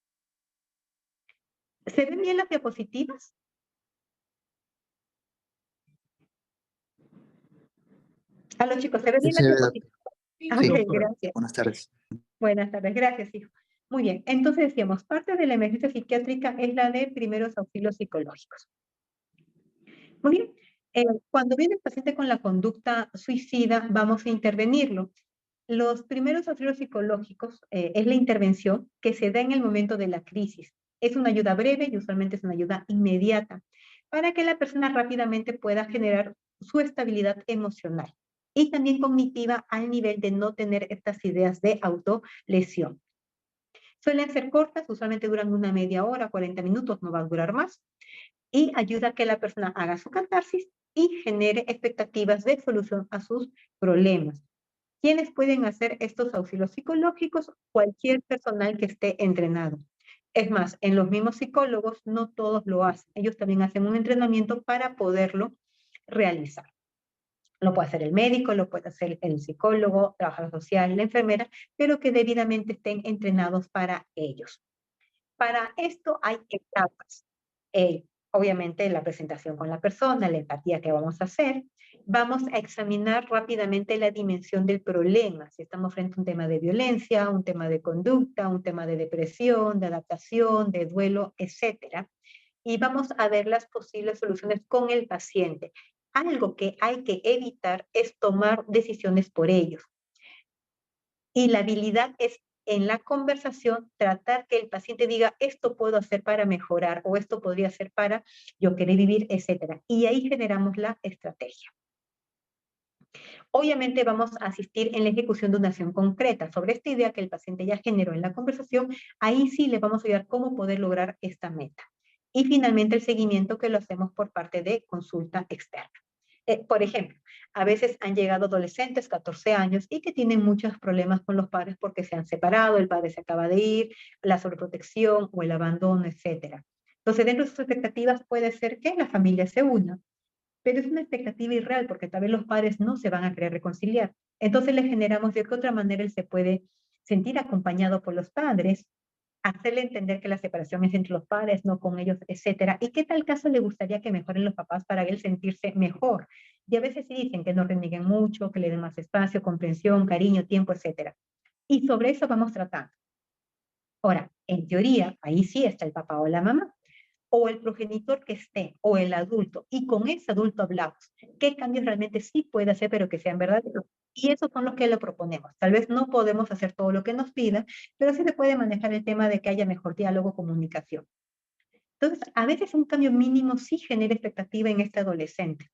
¿Se ven bien las diapositivas? Aló, chicos, ¿se ven Sí, bien las señora. diapositivas? Sí, Ok, doctora. gracias. Buenas tardes. Buenas tardes, gracias, hijo. Muy bien, entonces decíamos, parte de la emergencia psiquiátrica es la de primeros auxilios psicológicos. Muy bien, cuando viene el paciente con la conducta suicida, vamos a intervenirlo. Los primeros auxilios psicológicos es la intervención que se da en el momento de la crisis. Es una ayuda breve y usualmente es una ayuda inmediata para que la persona rápidamente pueda generar su estabilidad emocional y también cognitiva al nivel de no tener estas ideas de autolesión. Suelen ser cortas, usualmente duran una media hora, 40 minutos, no va a durar más, y ayuda a que la persona haga su catarsis y genere expectativas de solución a sus problemas. ¿Quiénes pueden hacer estos auxilios psicológicos? Cualquier personal que esté entrenado. Es más, en los mismos psicólogos no todos lo hacen. Ellos también hacen un entrenamiento para poderlo realizar. Lo puede hacer el médico, lo puede hacer el psicólogo, trabajador social, la enfermera, pero que debidamente estén entrenados para ellos. Para esto hay etapas. Obviamente la presentación con la persona, la empatía que vamos a hacer. Vamos a examinar rápidamente la dimensión del problema. Si estamos frente a un tema de violencia, un tema de conducta, un tema de depresión, de adaptación, de duelo, etcétera. Y vamos a ver las posibles soluciones con el paciente. Algo que hay que evitar es tomar decisiones por ellos. Y la habilidad es en la conversación tratar que el paciente diga esto puedo hacer para mejorar o esto podría ser para yo querer vivir, etcétera. Y ahí generamos la estrategia. Obviamente vamos a asistir en la ejecución de una acción concreta sobre esta idea que el paciente ya generó en la conversación. Ahí sí le vamos a ayudar cómo poder lograr esta meta. Y finalmente el seguimiento que lo hacemos por parte de consulta externa. Por ejemplo, a veces han llegado adolescentes, 14 años, y que tienen muchos problemas con los padres porque se han separado, el padre se acaba de ir, la sobreprotección o el abandono, etc. Entonces, dentro de sus expectativas puede ser que la familia se una, pero es una expectativa irreal porque tal vez los padres no se van a querer reconciliar. Entonces, le generamos de qué otra manera él se puede sentir acompañado por los padres, hacerle entender que la separación es entre los padres, no con ellos, etcétera. ¿Y qué tal caso le gustaría que mejoren los papás para él sentirse mejor? Y a veces sí dicen que no reneguen mucho, que le den más espacio, comprensión, cariño, tiempo, etcétera. Y sobre eso vamos tratando. Ahora, en teoría, ahí sí está el papá o la mamá, o el progenitor que esté, o el adulto, y con ese adulto hablamos. ¿Qué cambios realmente sí puede hacer, pero que sean verdaderos? Y esos son los que le proponemos. Tal vez no podemos hacer todo lo que nos pida, pero sí se puede manejar el tema de que haya mejor diálogo, comunicación. Entonces, a veces un cambio mínimo sí genera expectativa en este adolescente,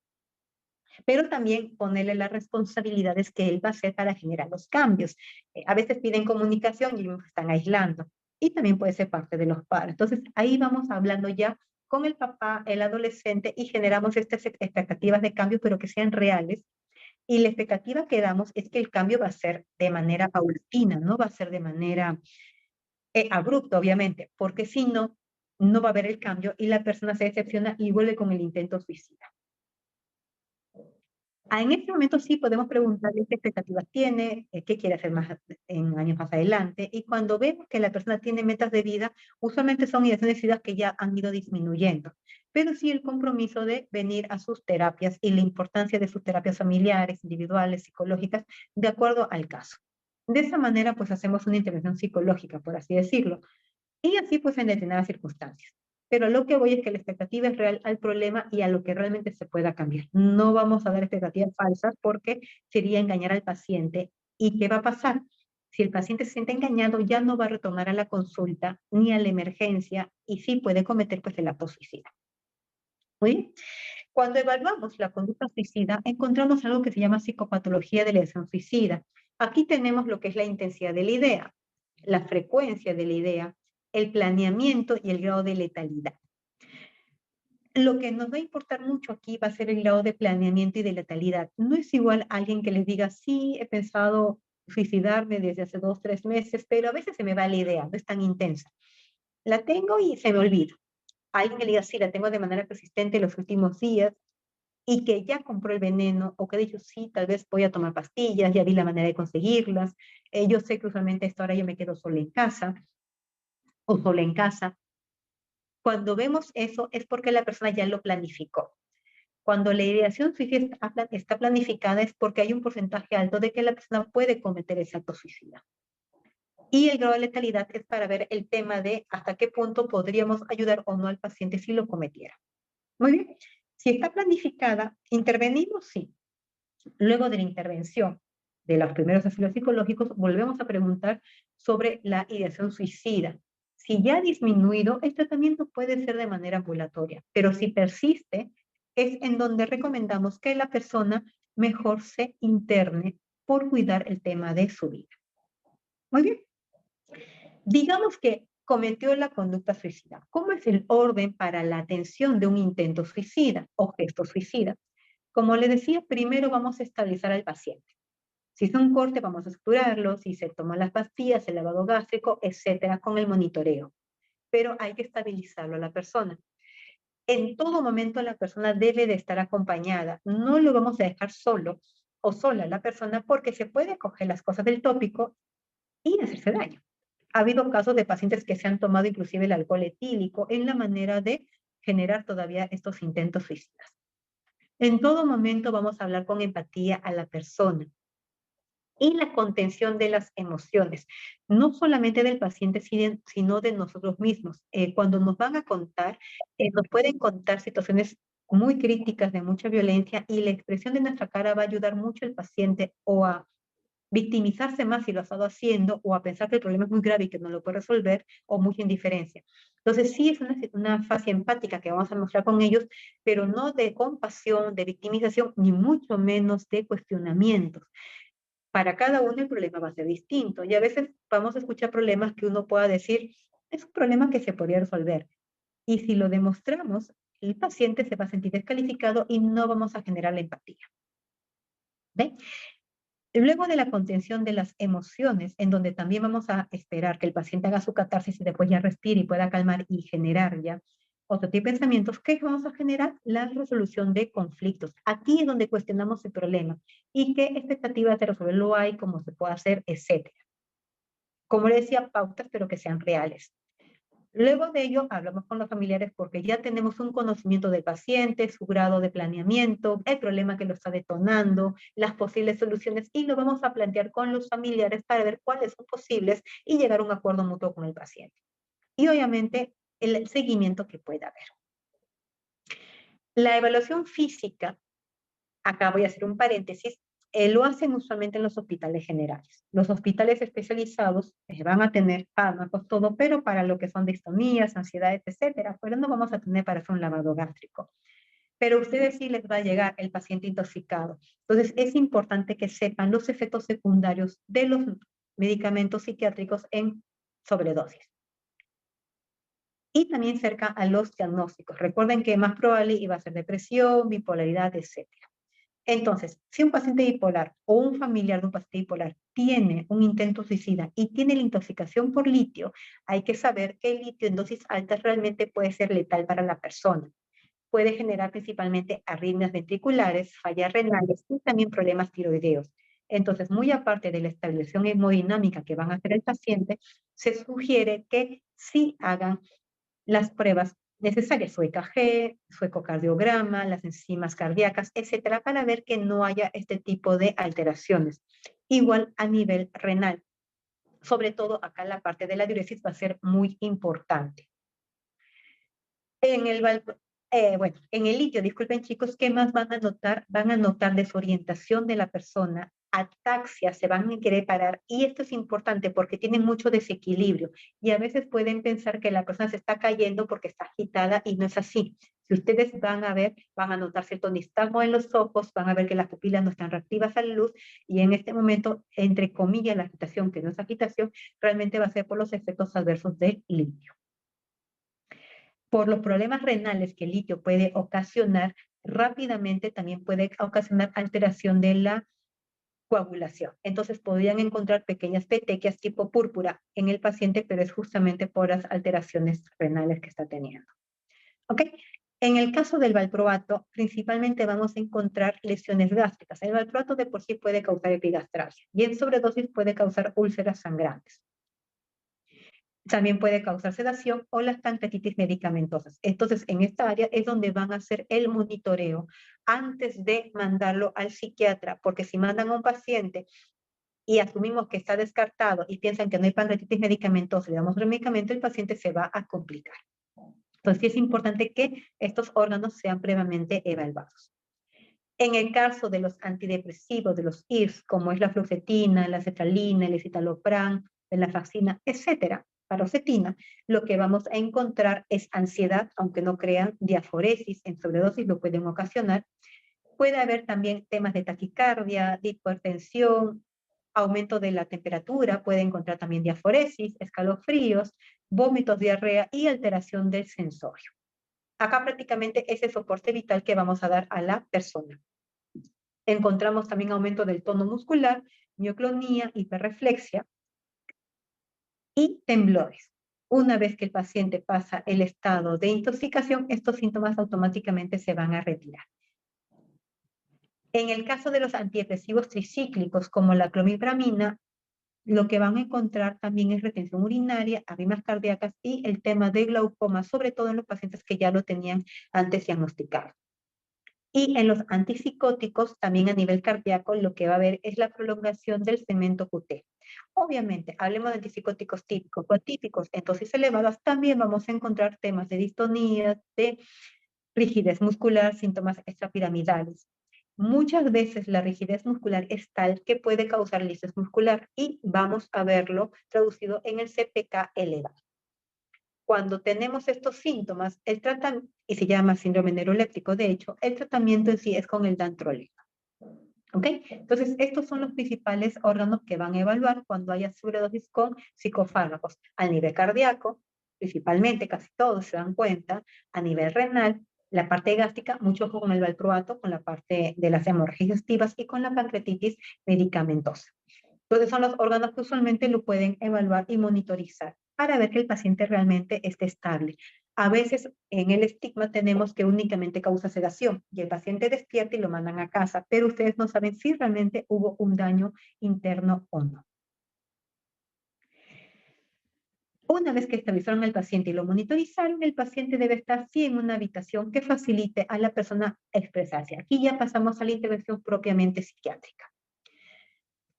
pero también ponerle las responsabilidades que él va a hacer para generar los cambios. A veces piden comunicación y ellos están aislando. Y también puede ser parte de los padres. Entonces, ahí vamos hablando ya con el papá, el adolescente, y generamos estas expectativas de cambio, pero que sean reales. Y la expectativa que damos es que el cambio va a ser de manera paulatina, no va a ser de manera abrupta, obviamente, porque si no, no va a haber el cambio y la persona se decepciona y vuelve con el intento suicida. En este momento sí podemos preguntarle qué expectativas tiene, qué quiere hacer más en años más adelante, y cuando vemos que la persona tiene metas de vida, usualmente son ideaciones suicidas que ya han ido disminuyendo, pero sí el compromiso de venir a sus terapias y la importancia de sus terapias familiares, individuales, psicológicas, de acuerdo al caso. De esa manera, pues hacemos una intervención psicológica, por así decirlo, y así pues en determinadas circunstancias. Pero lo que voy es que la expectativa es real al problema y a lo que realmente se pueda cambiar. No vamos a dar expectativas falsas porque sería engañar al paciente. ¿Y qué va a pasar? Si el paciente se siente engañado, ya no va a retornar a la consulta ni a la emergencia y sí puede cometer pues el acto suicida. Muy bien. Cuando evaluamos la conducta suicida, encontramos algo que se llama psicopatología de la ideación suicida. Aquí tenemos lo que es la intensidad de la idea, la frecuencia de la idea, el planeamiento y el grado de letalidad. Lo que nos va a importar mucho aquí va a ser el grado de planeamiento y de letalidad. No es igual a alguien que les diga, sí, he pensado suicidarme desde hace 2, 3 meses, pero a veces se me va la idea, no es tan intensa. La tengo y se me olvida. Alguien que le diga, sí, la tengo de manera persistente los últimos días y que ya compró el veneno o que ha dicho, sí, tal vez voy a tomar pastillas, ya vi la manera de conseguirlas, yo sé que usualmente a esta hora yo me quedo sola en casa o sola en casa. Cuando vemos eso es porque la persona ya lo planificó. Cuando la ideación suicida está planificada es porque hay un porcentaje alto de que la persona puede cometer ese acto suicida. Y el grado de letalidad es para ver el tema de hasta qué punto podríamos ayudar o no al paciente si lo cometiera. Muy bien. Si está planificada, ¿intervenimos? Sí. Luego de la intervención de los primeros asesinos psicológicos, volvemos a preguntar sobre la ideación suicida. Si ya ha disminuido, el tratamiento puede ser de manera ambulatoria, pero si persiste, es en donde recomendamos que la persona mejor se interne por cuidar el tema de su vida. Muy bien. Digamos que cometió la conducta suicida. ¿Cómo es el orden para la atención de un intento suicida o gesto suicida? Como le decía, primero vamos a estabilizar al paciente. Si es un corte, vamos a suturarlo, si se toman las pastillas, el lavado gástrico, etcétera, con el monitoreo. Pero hay que estabilizarlo a la persona. En todo momento la persona debe de estar acompañada. No lo vamos a dejar solo o sola la persona porque se puede coger las cosas del tópico y hacerse daño. Ha habido casos de pacientes que se han tomado inclusive el alcohol etílico en la manera de generar todavía estos intentos suicidas. En todo momento vamos a hablar con empatía a la persona y la contención de las emociones, no solamente del paciente, sino de nosotros mismos. Cuando nos van a contar, nos pueden contar situaciones muy críticas de mucha violencia y la expresión de nuestra cara va a ayudar mucho al paciente o a victimizarse más si lo ha estado haciendo o a pensar que el problema es muy grave y que no lo puede resolver o mucha indiferencia. Entonces sí es una fase empática que vamos a mostrar con ellos, pero no de compasión, de victimización, ni mucho menos de cuestionamientos. Para cada uno el problema va a ser distinto y a veces vamos a escuchar problemas que uno pueda decir, es un problema que se podría resolver. Y si lo demostramos, el paciente se va a sentir descalificado y no vamos a generar la empatía. ¿Ven? Luego de la contención de las emociones, en donde también vamos a esperar que el paciente haga su catarsis y después ya respire y pueda calmar y generar ya otro tipo de pensamientos, ¿qué vamos a generar? La resolución de conflictos. Aquí es donde cuestionamos el problema y qué expectativas de resolverlo hay, cómo se puede hacer, etcétera. Como le decía, pautas, pero que sean reales. Luego de ello, hablamos con los familiares porque ya tenemos un conocimiento del paciente, su grado de planeamiento, el problema que lo está detonando, las posibles soluciones y lo vamos a plantear con los familiares para ver cuáles son posibles y llegar a un acuerdo mutuo con el paciente. Y obviamente el seguimiento que pueda haber. La evaluación física, acá voy a hacer un paréntesis, lo hacen usualmente en los hospitales generales. Los hospitales especializados van a tener fármacos, todo, pero para lo que son distonías, ansiedades, etcétera, pero no vamos a tener para hacer un lavado gástrico. Pero a ustedes sí les va a llegar el paciente intoxicado. Entonces es importante que sepan los efectos secundarios de los medicamentos psiquiátricos en sobredosis. Y también cerca a los diagnósticos. Recuerden que más probable iba a ser depresión, bipolaridad, etcétera. Entonces, si un paciente bipolar o un familiar de un paciente bipolar tiene un intento suicida y tiene la intoxicación por litio, hay que saber que el litio en dosis altas realmente puede ser letal para la persona. Puede generar principalmente arritmias ventriculares, fallas renales y también problemas tiroideos. Entonces, muy aparte de la estabilización hemodinámica que van a hacer el paciente, se sugiere que sí hagan las pruebas necesarias, su EKG, su ecocardiograma, las enzimas cardíacas, etcétera, para ver que no haya este tipo de alteraciones. Igual a nivel renal. Sobre todo acá la parte de la diuresis va a ser muy importante. En el litio, disculpen chicos, ¿qué más van a notar? Van a notar desorientación de la persona, ataxia, se van a querer parar. Y esto es importante porque tienen mucho desequilibrio y a veces pueden pensar que la persona se está cayendo porque está agitada y no es así. Si ustedes van a ver, van a notar cierto nistagmo en los ojos, van a ver que las pupilas no están reactivas a la luz y en este momento, entre comillas, la agitación, que no es agitación, realmente va a ser por los efectos adversos del litio. Por los problemas renales que el litio puede ocasionar, rápidamente también puede ocasionar alteración de la coagulación. Entonces podrían encontrar pequeñas petequias tipo púrpura en el paciente, pero es justamente por las alteraciones renales que está teniendo. ¿Ok? En el caso del valproato, principalmente vamos a encontrar lesiones gástricas. El valproato de por sí puede causar epigastralgia y en sobredosis puede causar úlceras sangrantes. También puede causar sedación o las pancreatitis medicamentosas. Entonces, en esta área es donde van a hacer el monitoreo antes de mandarlo al psiquiatra, porque si mandan a un paciente y asumimos que está descartado y piensan que no hay pancreatitis medicamentosa, le damos el medicamento, el paciente se va a complicar. Entonces, sí es importante que estos órganos sean previamente evaluados. En el caso de los antidepresivos, de los IRS, como es la fluoxetina, la sertralina, el escitalopram, la venlafaxina, etcétera, paroxetina, lo que vamos a encontrar es ansiedad, aunque no crean, diaforesis, en sobredosis lo pueden ocasionar. Puede haber también temas de taquicardia, de hipertensión, aumento de la temperatura, puede encontrar también diaforesis, escalofríos, vómitos, diarrea y alteración del sensorio. Acá prácticamente es el soporte vital que vamos a dar a la persona. Encontramos también aumento del tono muscular, mioclonía, hiperreflexia y temblores. Una vez que el paciente pasa el estado de intoxicación, estos síntomas automáticamente se van a retirar. En el caso de los antidepresivos tricíclicos, como la clomipramina, lo que van a encontrar también es retención urinaria, arritmias cardíacas y el tema de glaucoma, sobre todo en los pacientes que ya lo tenían antes diagnosticado. Y en los antipsicóticos, también a nivel cardíaco, lo que va a haber es la prolongación del segmento QT. Obviamente, hablemos de antipsicóticos típicos o atípicos en dosis elevadas, también vamos a encontrar temas de distonía, de rigidez muscular, síntomas extrapiramidales. Muchas veces la rigidez muscular es tal que puede causar lisis muscular y vamos a verlo traducido en el CPK elevado. Cuando tenemos estos síntomas, el tratamiento, y se llama síndrome neuroléptico, de hecho, el tratamiento en sí es con el dantroleno. ¿Ok? Entonces, estos son los principales órganos que van a evaluar cuando haya sobredosis con psicofármacos. A nivel cardíaco, principalmente, casi todos se dan cuenta, a nivel renal, la parte gástrica, mucho ojo con el valproato, con la parte de las hemorragias digestivas y con la pancreatitis medicamentosa. Entonces son los órganos que usualmente lo pueden evaluar y monitorizar para ver que el paciente realmente esté estable. A veces en el estigma tenemos que únicamente causa sedación y el paciente despierta y lo mandan a casa, pero ustedes no saben si realmente hubo un daño interno o no. Una vez que estabilizaron al paciente y lo monitorizaron, el paciente debe estar sí en una habitación que facilite a la persona expresarse. Aquí ya pasamos a la intervención propiamente psiquiátrica.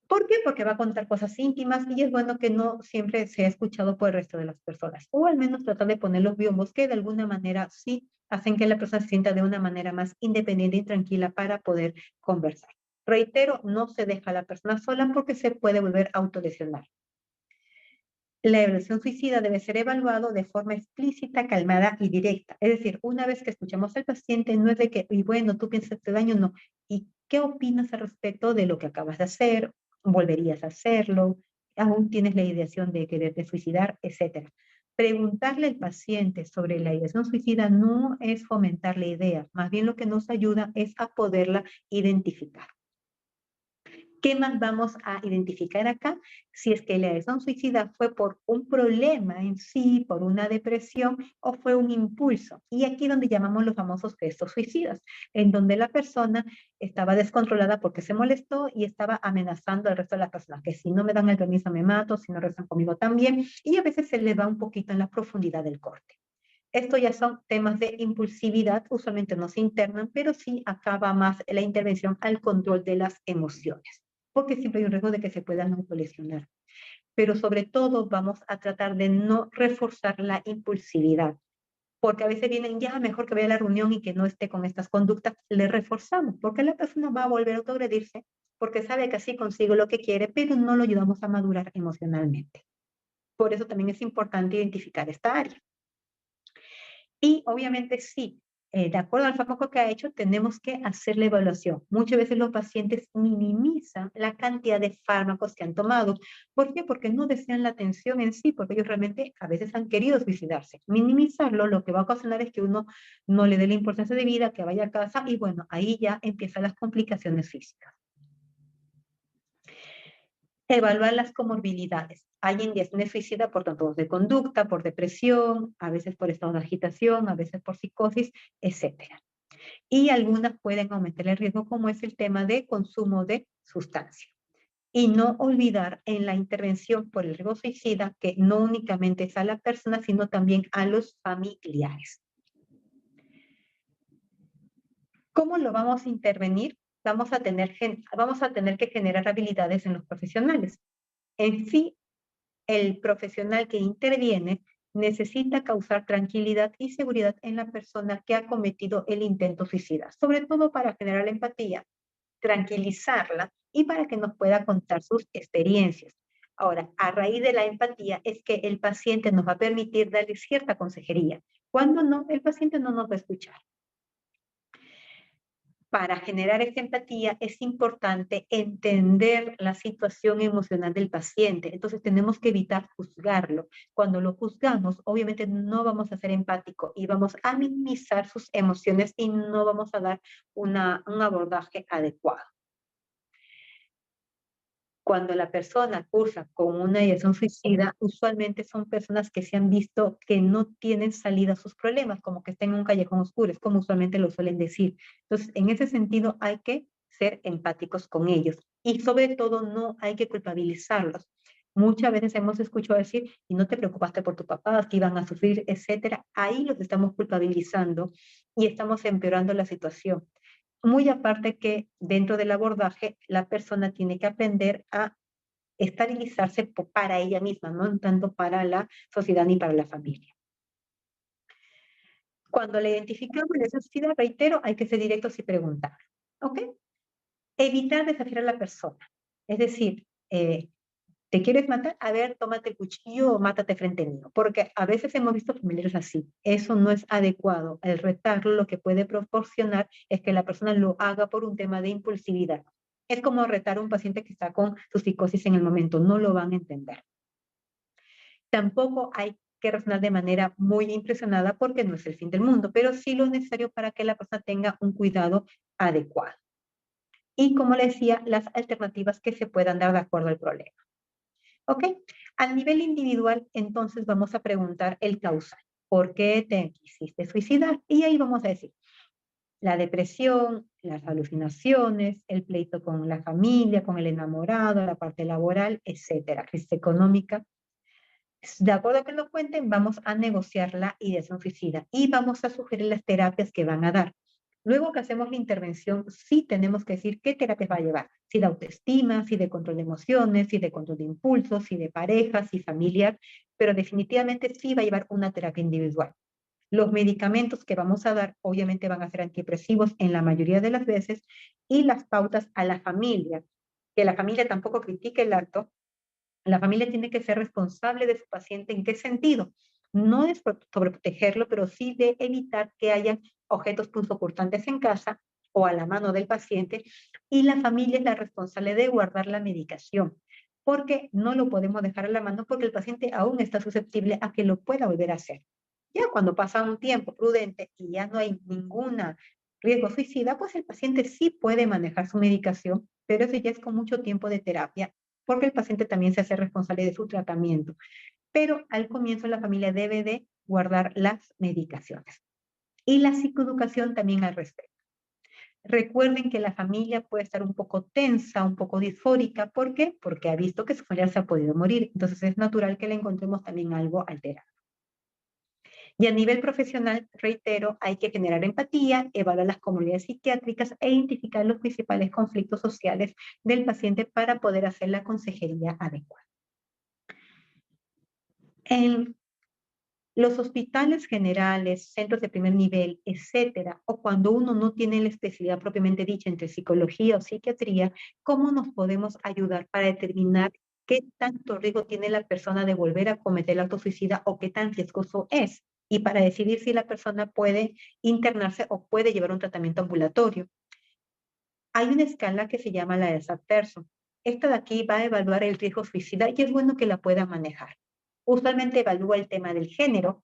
¿Por qué? Porque va a contar cosas íntimas y es bueno que no siempre sea escuchado por el resto de las personas. O al menos tratar de poner los biombos que de alguna manera sí hacen que la persona se sienta de una manera más independiente y tranquila para poder conversar. Reitero, no se deja a la persona sola porque se puede volver a autolesionar. La evaluación suicida debe ser evaluado de forma explícita, calmada y directa. Es decir, una vez que escuchamos al paciente, no es de que, y bueno, tú piensas este daño, no. ¿Y qué opinas al respecto de lo que acabas de hacer? ¿Volverías a hacerlo? ¿Aún tienes la ideación de quererte suicidar? Etcétera. Preguntarle al paciente sobre la ideación suicida no es fomentar la idea, más bien lo que nos ayuda es a poderla identificar. ¿Qué más vamos a identificar acá? Si es que la ideación suicida fue por un problema en sí, por una depresión o fue un impulso. Y aquí donde llamamos los famosos gestos suicidas, en donde la persona estaba descontrolada porque se molestó y estaba amenazando al resto de las personas, que si no me dan el permiso me mato, si no rezan conmigo también, y a veces se le va un poquito en la profundidad del corte. Esto ya son temas de impulsividad, usualmente no se internan, pero sí acaba más la intervención al control de las emociones, porque siempre hay un riesgo de que se puedan autolesionar. Pero sobre todo vamos a tratar de no reforzar la impulsividad, porque a veces vienen ya mejor que vaya a la reunión y que no esté con estas conductas, le reforzamos, porque la persona va a volver a autoagredirse, porque sabe que así consigo lo que quiere, pero no lo ayudamos a madurar emocionalmente. Por eso también es importante identificar esta área. Y obviamente sí, de acuerdo al fármaco que ha hecho, tenemos que hacer la evaluación. Muchas veces los pacientes minimizan la cantidad de fármacos que han tomado. ¿Por qué? Porque no desean la atención en sí, porque ellos realmente a veces han querido suicidarse. Minimizarlo lo que va a ocasionar es que uno no le dé la importancia de vida, que vaya a casa y bueno, ahí ya empiezan las complicaciones físicas. Evaluar las comorbilidades. Alguien ya tiene suicida por trastornos de conducta, por depresión, a veces por estado de agitación, a veces por psicosis, etcétera. Y algunas pueden aumentar el riesgo, como es el tema de consumo de sustancia. Y no olvidar en la intervención por el riesgo suicida que no únicamente es a la persona, sino también a los familiares. ¿Cómo lo vamos a intervenir? Vamos a tener que generar habilidades en los profesionales. En sí, el profesional que interviene necesita causar tranquilidad y seguridad en la persona que ha cometido el intento suicida, sobre todo para generar empatía, tranquilizarla y para que nos pueda contar sus experiencias. Ahora, a raíz de la empatía es que el paciente nos va a permitir darle cierta consejería. Cuando no, el paciente no nos va a escuchar. Para generar esta empatía es importante entender la situación emocional del paciente. Entonces tenemos que evitar juzgarlo. Cuando lo juzgamos, obviamente no vamos a ser empáticos y vamos a minimizar sus emociones y no vamos a dar un abordaje adecuado. Cuando la persona cursa con una ideación suicida, usualmente son personas que se han visto que no tienen salida a sus problemas, como que están en un callejón oscuro, es como usualmente lo suelen decir. Entonces, en ese sentido, hay que ser empáticos con ellos y sobre todo no hay que culpabilizarlos. Muchas veces hemos escuchado decir, y no te preocupaste por tu papá, que iban a sufrir, etcétera. Ahí los estamos culpabilizando y estamos empeorando la situación. Muy aparte que dentro del abordaje la persona tiene que aprender a estabilizarse para ella misma, no tanto para la sociedad ni para la familia. Cuando le identificamos la necesidad, reitero, hay que ser directos y preguntar. ¿Ok? Evitar desafiar a la persona. Es decir, ¿te quieres matar? A ver, tómate el cuchillo o mátate frente mío. Porque a veces hemos visto familiares así. Eso no es adecuado. El retarlo lo que puede proporcionar es que la persona lo haga por un tema de impulsividad. Es como retar a un paciente que está con su psicosis en el momento. No lo van a entender. Tampoco hay que razonar de manera muy impresionada porque no es el fin del mundo, pero sí lo necesario para que la persona tenga un cuidado adecuado. Y como le decía, las alternativas que se puedan dar de acuerdo al problema. ¿Ok? A nivel individual, entonces vamos a preguntar el causal. ¿Por qué te quisiste suicidar? Y ahí vamos a decir, la depresión, las alucinaciones, el pleito con la familia, con el enamorado, la parte laboral, etcétera, crisis económica. De acuerdo a que nos cuenten, vamos a negociar la ideación suicida y vamos a sugerir las terapias que van a dar. Luego que hacemos la intervención, sí tenemos que decir qué terapias va a llevar. Si de autoestima, si de control de emociones, si de control de impulsos, si de pareja, si familiar, pero definitivamente sí va a llevar una terapia individual. Los medicamentos que vamos a dar obviamente van a ser antidepresivos en la mayoría de las veces y las pautas a la familia, que la familia tampoco critique el acto. La familia tiene que ser responsable de su paciente. ¿En qué sentido? No es sobreprotegerlo, pero sí de evitar que haya objetos punzocortantes en casa o a la mano del paciente. Y la familia es la responsable de guardar la medicación, porque no lo podemos dejar a la mano porque el paciente aún está susceptible a que lo pueda volver a hacer. Ya cuando pasa un tiempo prudente y ya no hay ningún riesgo suicida, pues el paciente sí puede manejar su medicación, pero eso ya es con mucho tiempo de terapia porque el paciente también se hace responsable de su tratamiento. Pero al comienzo la familia debe de guardar las medicaciones. Y la psicoeducación también al respecto. Recuerden que la familia puede estar un poco tensa, un poco disfórica. ¿Por qué? Porque ha visto que su familiar se ha podido morir. Entonces es natural que le encontremos también algo alterado. Y a nivel profesional, reitero, hay que generar empatía, evaluar las comunidades psiquiátricas e identificar los principales conflictos sociales del paciente para poder hacer la consejería adecuada. En los hospitales generales, centros de primer nivel, etcétera, o cuando uno no tiene la especialidad propiamente dicha entre psicología o psiquiatría, ¿cómo nos podemos ayudar para determinar qué tanto riesgo tiene la persona de volver a cometer el acto suicida o qué tan riesgoso es? Y para decidir si la persona puede internarse o puede llevar un tratamiento ambulatorio. Hay una escala que se llama la de Sapp-Pearson. Esta de aquí va a evaluar el riesgo suicida y es bueno que la pueda manejar. Usualmente evalúa el tema del género,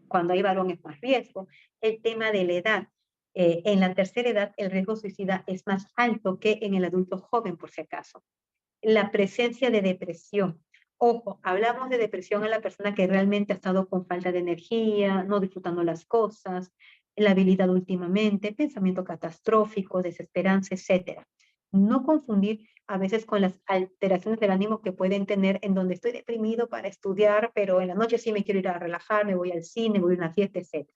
cuando hay varón es más riesgo, el tema de la edad. En la tercera edad el riesgo suicida es más alto que en el adulto joven, por si acaso. la presencia de depresión. Ojo, hablamos de depresión en la persona que realmente ha estado con falta de energía, no disfrutando las cosas, la habilidad últimamente, pensamiento catastrófico, desesperanza, etc. No confundir a veces con las alteraciones del ánimo que pueden tener en donde estoy deprimido para estudiar, pero en la noche sí me quiero ir a relajar, me voy al cine, voy a una fiesta, etc.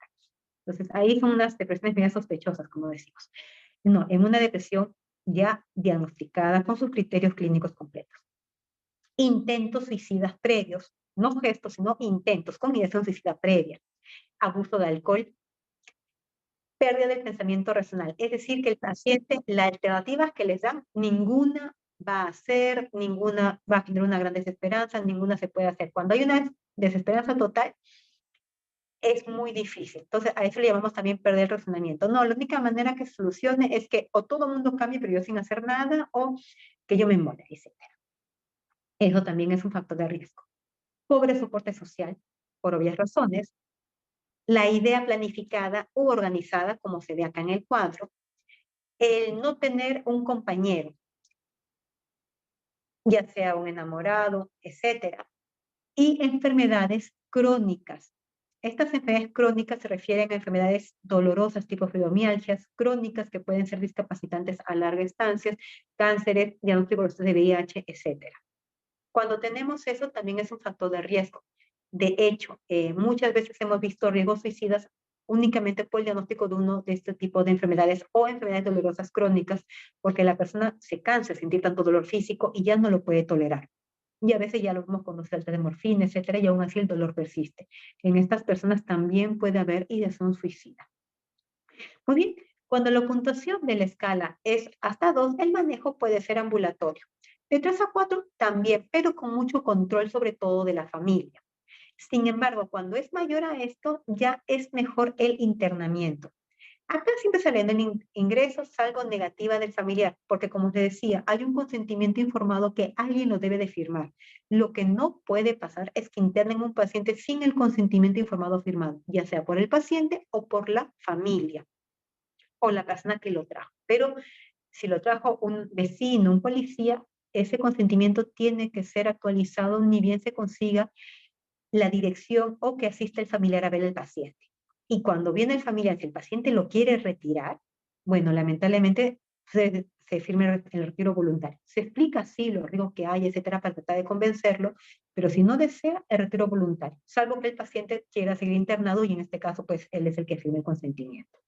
Entonces, ahí son unas depresiones medias sospechosas, como decimos. No, en una depresión ya diagnosticada con sus criterios clínicos completos. Intentos suicidas previos, no gestos, sino intentos con ideación suicida previa. Abuso de alcohol, pérdida del pensamiento racional. Es decir, que el paciente, las alternativas que les dan, ninguna va a hacer, ninguna va a generar una gran desesperanza, ninguna se puede hacer. Cuando hay una desesperanza total, es muy difícil. Entonces, a eso le llamamos también perder el razonamiento. No, la única manera que se solucione es que o todo el mundo cambie, pero yo sin hacer nada, o que yo me muera, etc. Eso también es un factor de riesgo. Pobre soporte social, por obvias razones. La idea planificada u organizada, como se ve acá en el cuadro. El no tener un compañero, ya sea un enamorado, etc. Y enfermedades crónicas. Estas enfermedades crónicas se refieren a enfermedades dolorosas tipo fibromialgias crónicas que pueden ser discapacitantes a larga estancia, cánceres, diagnósticos de VIH, etc. Cuando tenemos eso también es un factor de riesgo. De hecho, muchas veces hemos visto riesgos suicidas únicamente por el diagnóstico de uno de este tipo de enfermedades o enfermedades dolorosas crónicas, porque la persona se cansa de sentir tanto dolor físico y ya no lo puede tolerar. Y a veces ya lo vemos con falta de morfina, etcétera, y aún así el dolor persiste. En estas personas también puede haber ideación suicida. Muy bien, cuando la puntuación de la escala es hasta 2, el manejo puede ser ambulatorio. De 3 a 4 también, pero con mucho control sobre todo de la familia. Sin embargo, cuando es mayor a esto, ya es mejor el internamiento. Acá siempre saliendo en ingresos, salgo negativa del familiar, porque como te decía, hay un consentimiento informado que alguien lo debe de firmar. Lo que no puede pasar es que internen un paciente sin el consentimiento informado firmado, ya sea por el paciente o por la familia o la persona que lo trajo. Pero si lo trajo un vecino, un policía, ese consentimiento tiene que ser actualizado ni bien se consiga la dirección o que asista el familiar a ver al paciente. Y cuando viene el familiar, si el paciente lo quiere retirar, bueno, lamentablemente se firma el retiro voluntario. Se explica así los riesgos que hay, etcétera, para tratar de convencerlo, pero si no desea, el retiro voluntario, salvo que el paciente quiera seguir internado y en este caso, pues él es el que firme el consentimiento.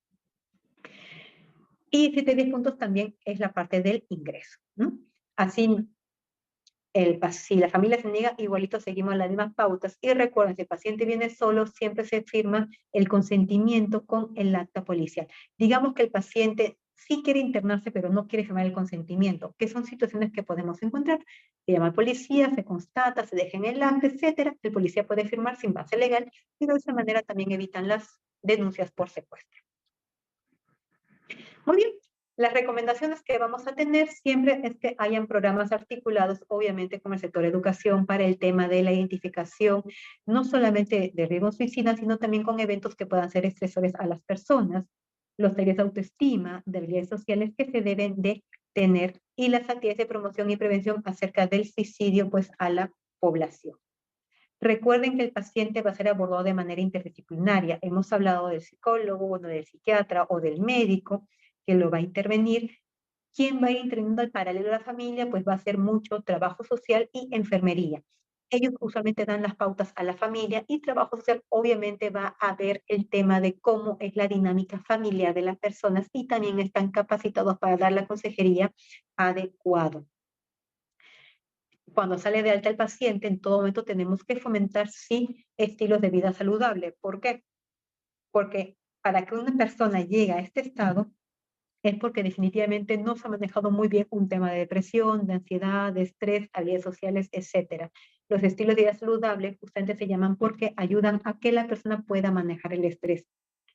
Y 7-10 puntos también es la parte del ingreso, ¿no? Así, si la familia se niega, igualito seguimos las mismas pautas. Y recuerden, si el paciente viene solo, siempre se firma el consentimiento con el acta policial. Digamos que el paciente sí quiere internarse, pero no quiere firmar el consentimiento, que son situaciones que podemos encontrar. Se llama al policía, se constata, se deja en el acta, etcétera. El policía puede firmar sin base legal y de esa manera también evitan las denuncias por secuestro. Muy bien, las recomendaciones que vamos a tener siempre es que hayan programas articulados, obviamente con el sector educación, para el tema de la identificación, no solamente de riesgos suicidas, sino también con eventos que puedan ser estresores a las personas, los talleres de autoestima, de habilidades sociales que se deben de tener y las actividades de promoción y prevención acerca del suicidio pues a la población. Recuerden que el paciente va a ser abordado de manera interdisciplinaria. Hemos hablado del psicólogo, bueno, del psiquiatra o del médico que lo va a intervenir. ¿Quién va a ir interviniendo al paralelo a la familia? Pues va a ser mucho trabajo social y enfermería. Ellos usualmente dan las pautas a la familia y trabajo social obviamente va a ver el tema de cómo es la dinámica familiar de las personas y también están capacitados para dar la consejería adecuada. Cuando sale de alta el paciente, en todo momento tenemos que fomentar, sí, estilos de vida saludable. ¿Por qué? Porque para que una persona llegue a este estado es porque definitivamente no se ha manejado muy bien un tema de depresión, de ansiedad, de estrés, habilidades sociales, etc. Los estilos de vida saludable justamente se llaman porque ayudan a que la persona pueda manejar el estrés.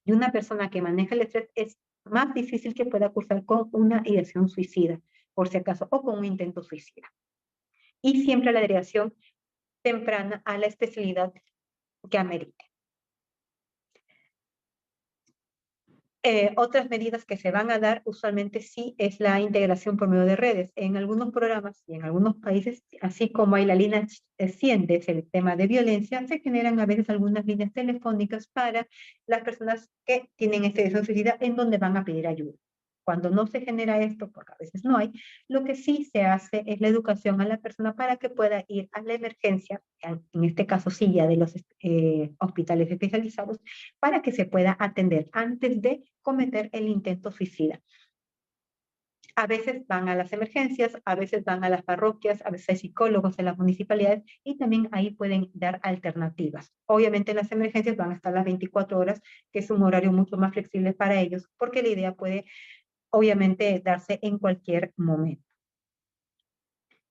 Y una persona que maneja el estrés es más difícil que pueda cursar con una ideación suicida, por si acaso, o con un intento suicida. Y siempre la derivación temprana a la especialidad que amerite. Otras medidas que se van a dar usualmente sí es la integración por medio de redes. En algunos programas y en algunos países, así como hay la línea 100 de ese tema de violencia, se generan a veces algunas líneas telefónicas para las personas que tienen esta decisión suicida en donde van a pedir ayuda. Cuando no se genera esto, porque a veces no hay, lo que sí se hace es la educación a la persona para que pueda ir a la emergencia, en este caso sí ya de los hospitales especializados, para que se pueda atender antes de cometer el intento suicida. A veces van a las emergencias, a veces van a las parroquias, a veces hay psicólogos en las municipalidades y también ahí pueden dar alternativas. Obviamente en las emergencias van a estar las 24 horas, que es un horario mucho más flexible para ellos, porque la idea puede obviamente darse en cualquier momento.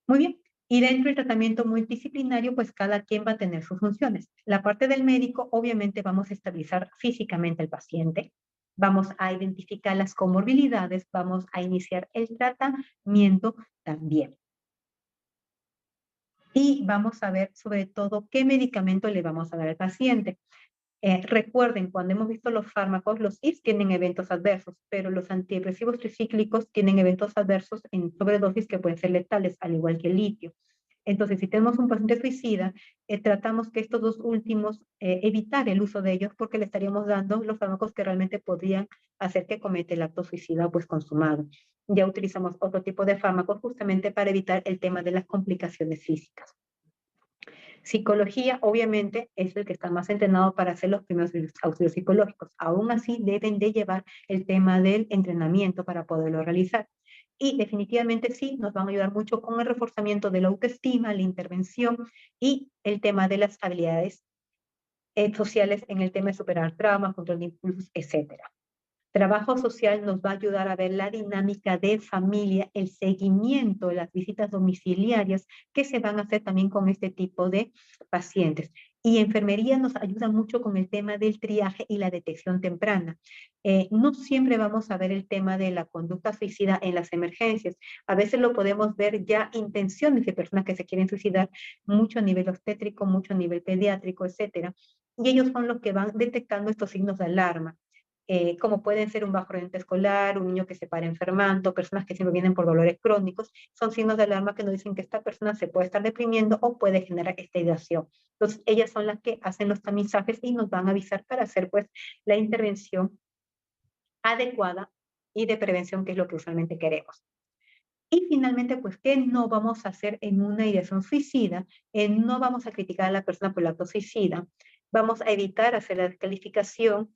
Muy bien. Y dentro del tratamiento multidisciplinario, pues cada quien va a tener sus funciones. La parte del médico, obviamente vamos a estabilizar físicamente al paciente, vamos a identificar las comorbilidades, vamos a iniciar el tratamiento también. Y vamos a ver sobre todo qué medicamento le vamos a dar al paciente. Recuerden, cuando hemos visto los fármacos, los IS tienen eventos adversos, pero los antidepresivos tricíclicos tienen eventos adversos en sobredosis que pueden ser letales, al igual que el litio. Entonces, si tenemos un paciente suicida, tratamos que estos dos últimos, evitar el uso de ellos porque le estaríamos dando los fármacos que realmente podrían hacer que cometa el acto suicida pues consumado. Ya utilizamos otro tipo de fármacos justamente para evitar el tema de las complicaciones físicas. Psicología, obviamente, es el que está más entrenado para hacer los primeros auxilios psicológicos. Aún así, deben de llevar el tema del entrenamiento para poderlo realizar. Y definitivamente sí, nos van a ayudar mucho con el reforzamiento de la autoestima, la intervención y el tema de las habilidades sociales en el tema de superar traumas, control de impulsos, etcétera. Trabajo social nos va a ayudar a ver la dinámica de familia, el seguimiento, las visitas domiciliarias que se van a hacer también con este tipo de pacientes. Y enfermería nos ayuda mucho con el tema del triaje y la detección temprana. No siempre vamos a ver el tema de la conducta suicida en las emergencias. A veces lo podemos ver ya intenciones de personas que se quieren suicidar, mucho a nivel obstétrico, mucho a nivel pediátrico, etcétera. Y ellos son los que van detectando estos signos de alarma. Como pueden ser un bajo rendimiento escolar, un niño que se para enfermando, personas que siempre vienen por dolores crónicos, son signos de alarma que nos dicen que esta persona se puede estar deprimiendo o puede generar esta ideación. Entonces, ellas son las que hacen los tamizajes y nos van a avisar para hacer pues la intervención adecuada y de prevención, que es lo que usualmente queremos. Y finalmente, pues, ¿qué no vamos a hacer en una ideación suicida? No vamos a criticar a la persona por el acto suicida, vamos a evitar hacer la descalificación,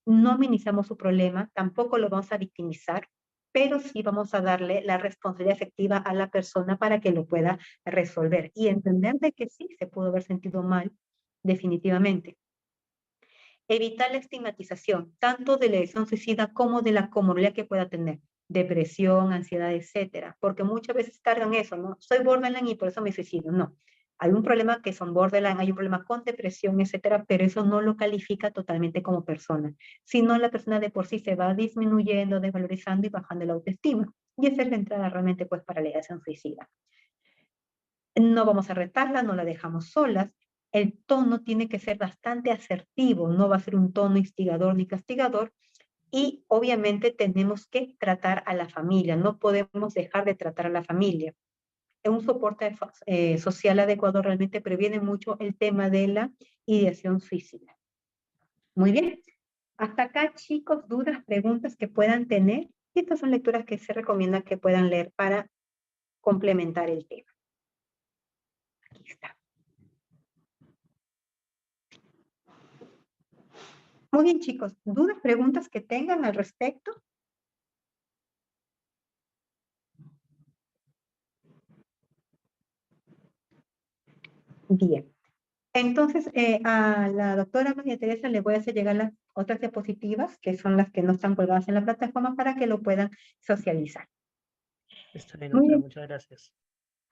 no minimizamos su problema, tampoco lo vamos a victimizar, pero sí vamos a darle la responsabilidad efectiva a la persona para que lo pueda resolver y entender de que sí se pudo haber sentido mal, definitivamente. Evitar la estigmatización, tanto de la decisión suicida como de la comorbilidad que pueda tener, depresión, ansiedad, etcétera, porque muchas veces cargan eso, ¿no? Soy borderline y por eso me suicido, no. Hay un problema que son borderline, hay un problema con depresión, etcétera, pero eso no lo califica totalmente como persona, sino la persona de por sí se va disminuyendo, desvalorizando y bajando la autoestima. Y esa es la entrada realmente pues para la ideación suicida. No vamos a retarla, no la dejamos solas. El tono tiene que ser bastante asertivo, no va a ser un tono instigador ni castigador. Y obviamente tenemos que tratar a la familia, no podemos dejar de tratar a la familia. Un soporte social adecuado realmente previene mucho el tema de la ideación suicida. Muy bien. Hasta acá, chicos, dudas, preguntas que puedan tener. Y estas son lecturas que se recomienda que puedan leer para complementar el tema. Aquí está. Muy bien, chicos. ¿Dudas, preguntas que tengan al respecto? Bien. Entonces, a la doctora María Teresa le voy a hacer llegar las otras diapositivas, que son las que no están colgadas en la plataforma, para que lo puedan socializar. Está bien, Muy doctora, bien. muchas gracias.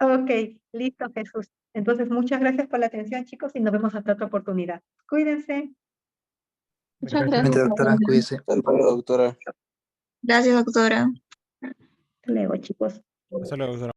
Ok, listo, Jesús. Entonces, muchas gracias por la atención, chicos, y nos vemos hasta otra oportunidad. Cuídense. Muchas Gracias. gracias, Doctora, cuídese. Hasta luego, doctora. Gracias, doctora. Hasta luego, chicos. Hasta luego, doctora.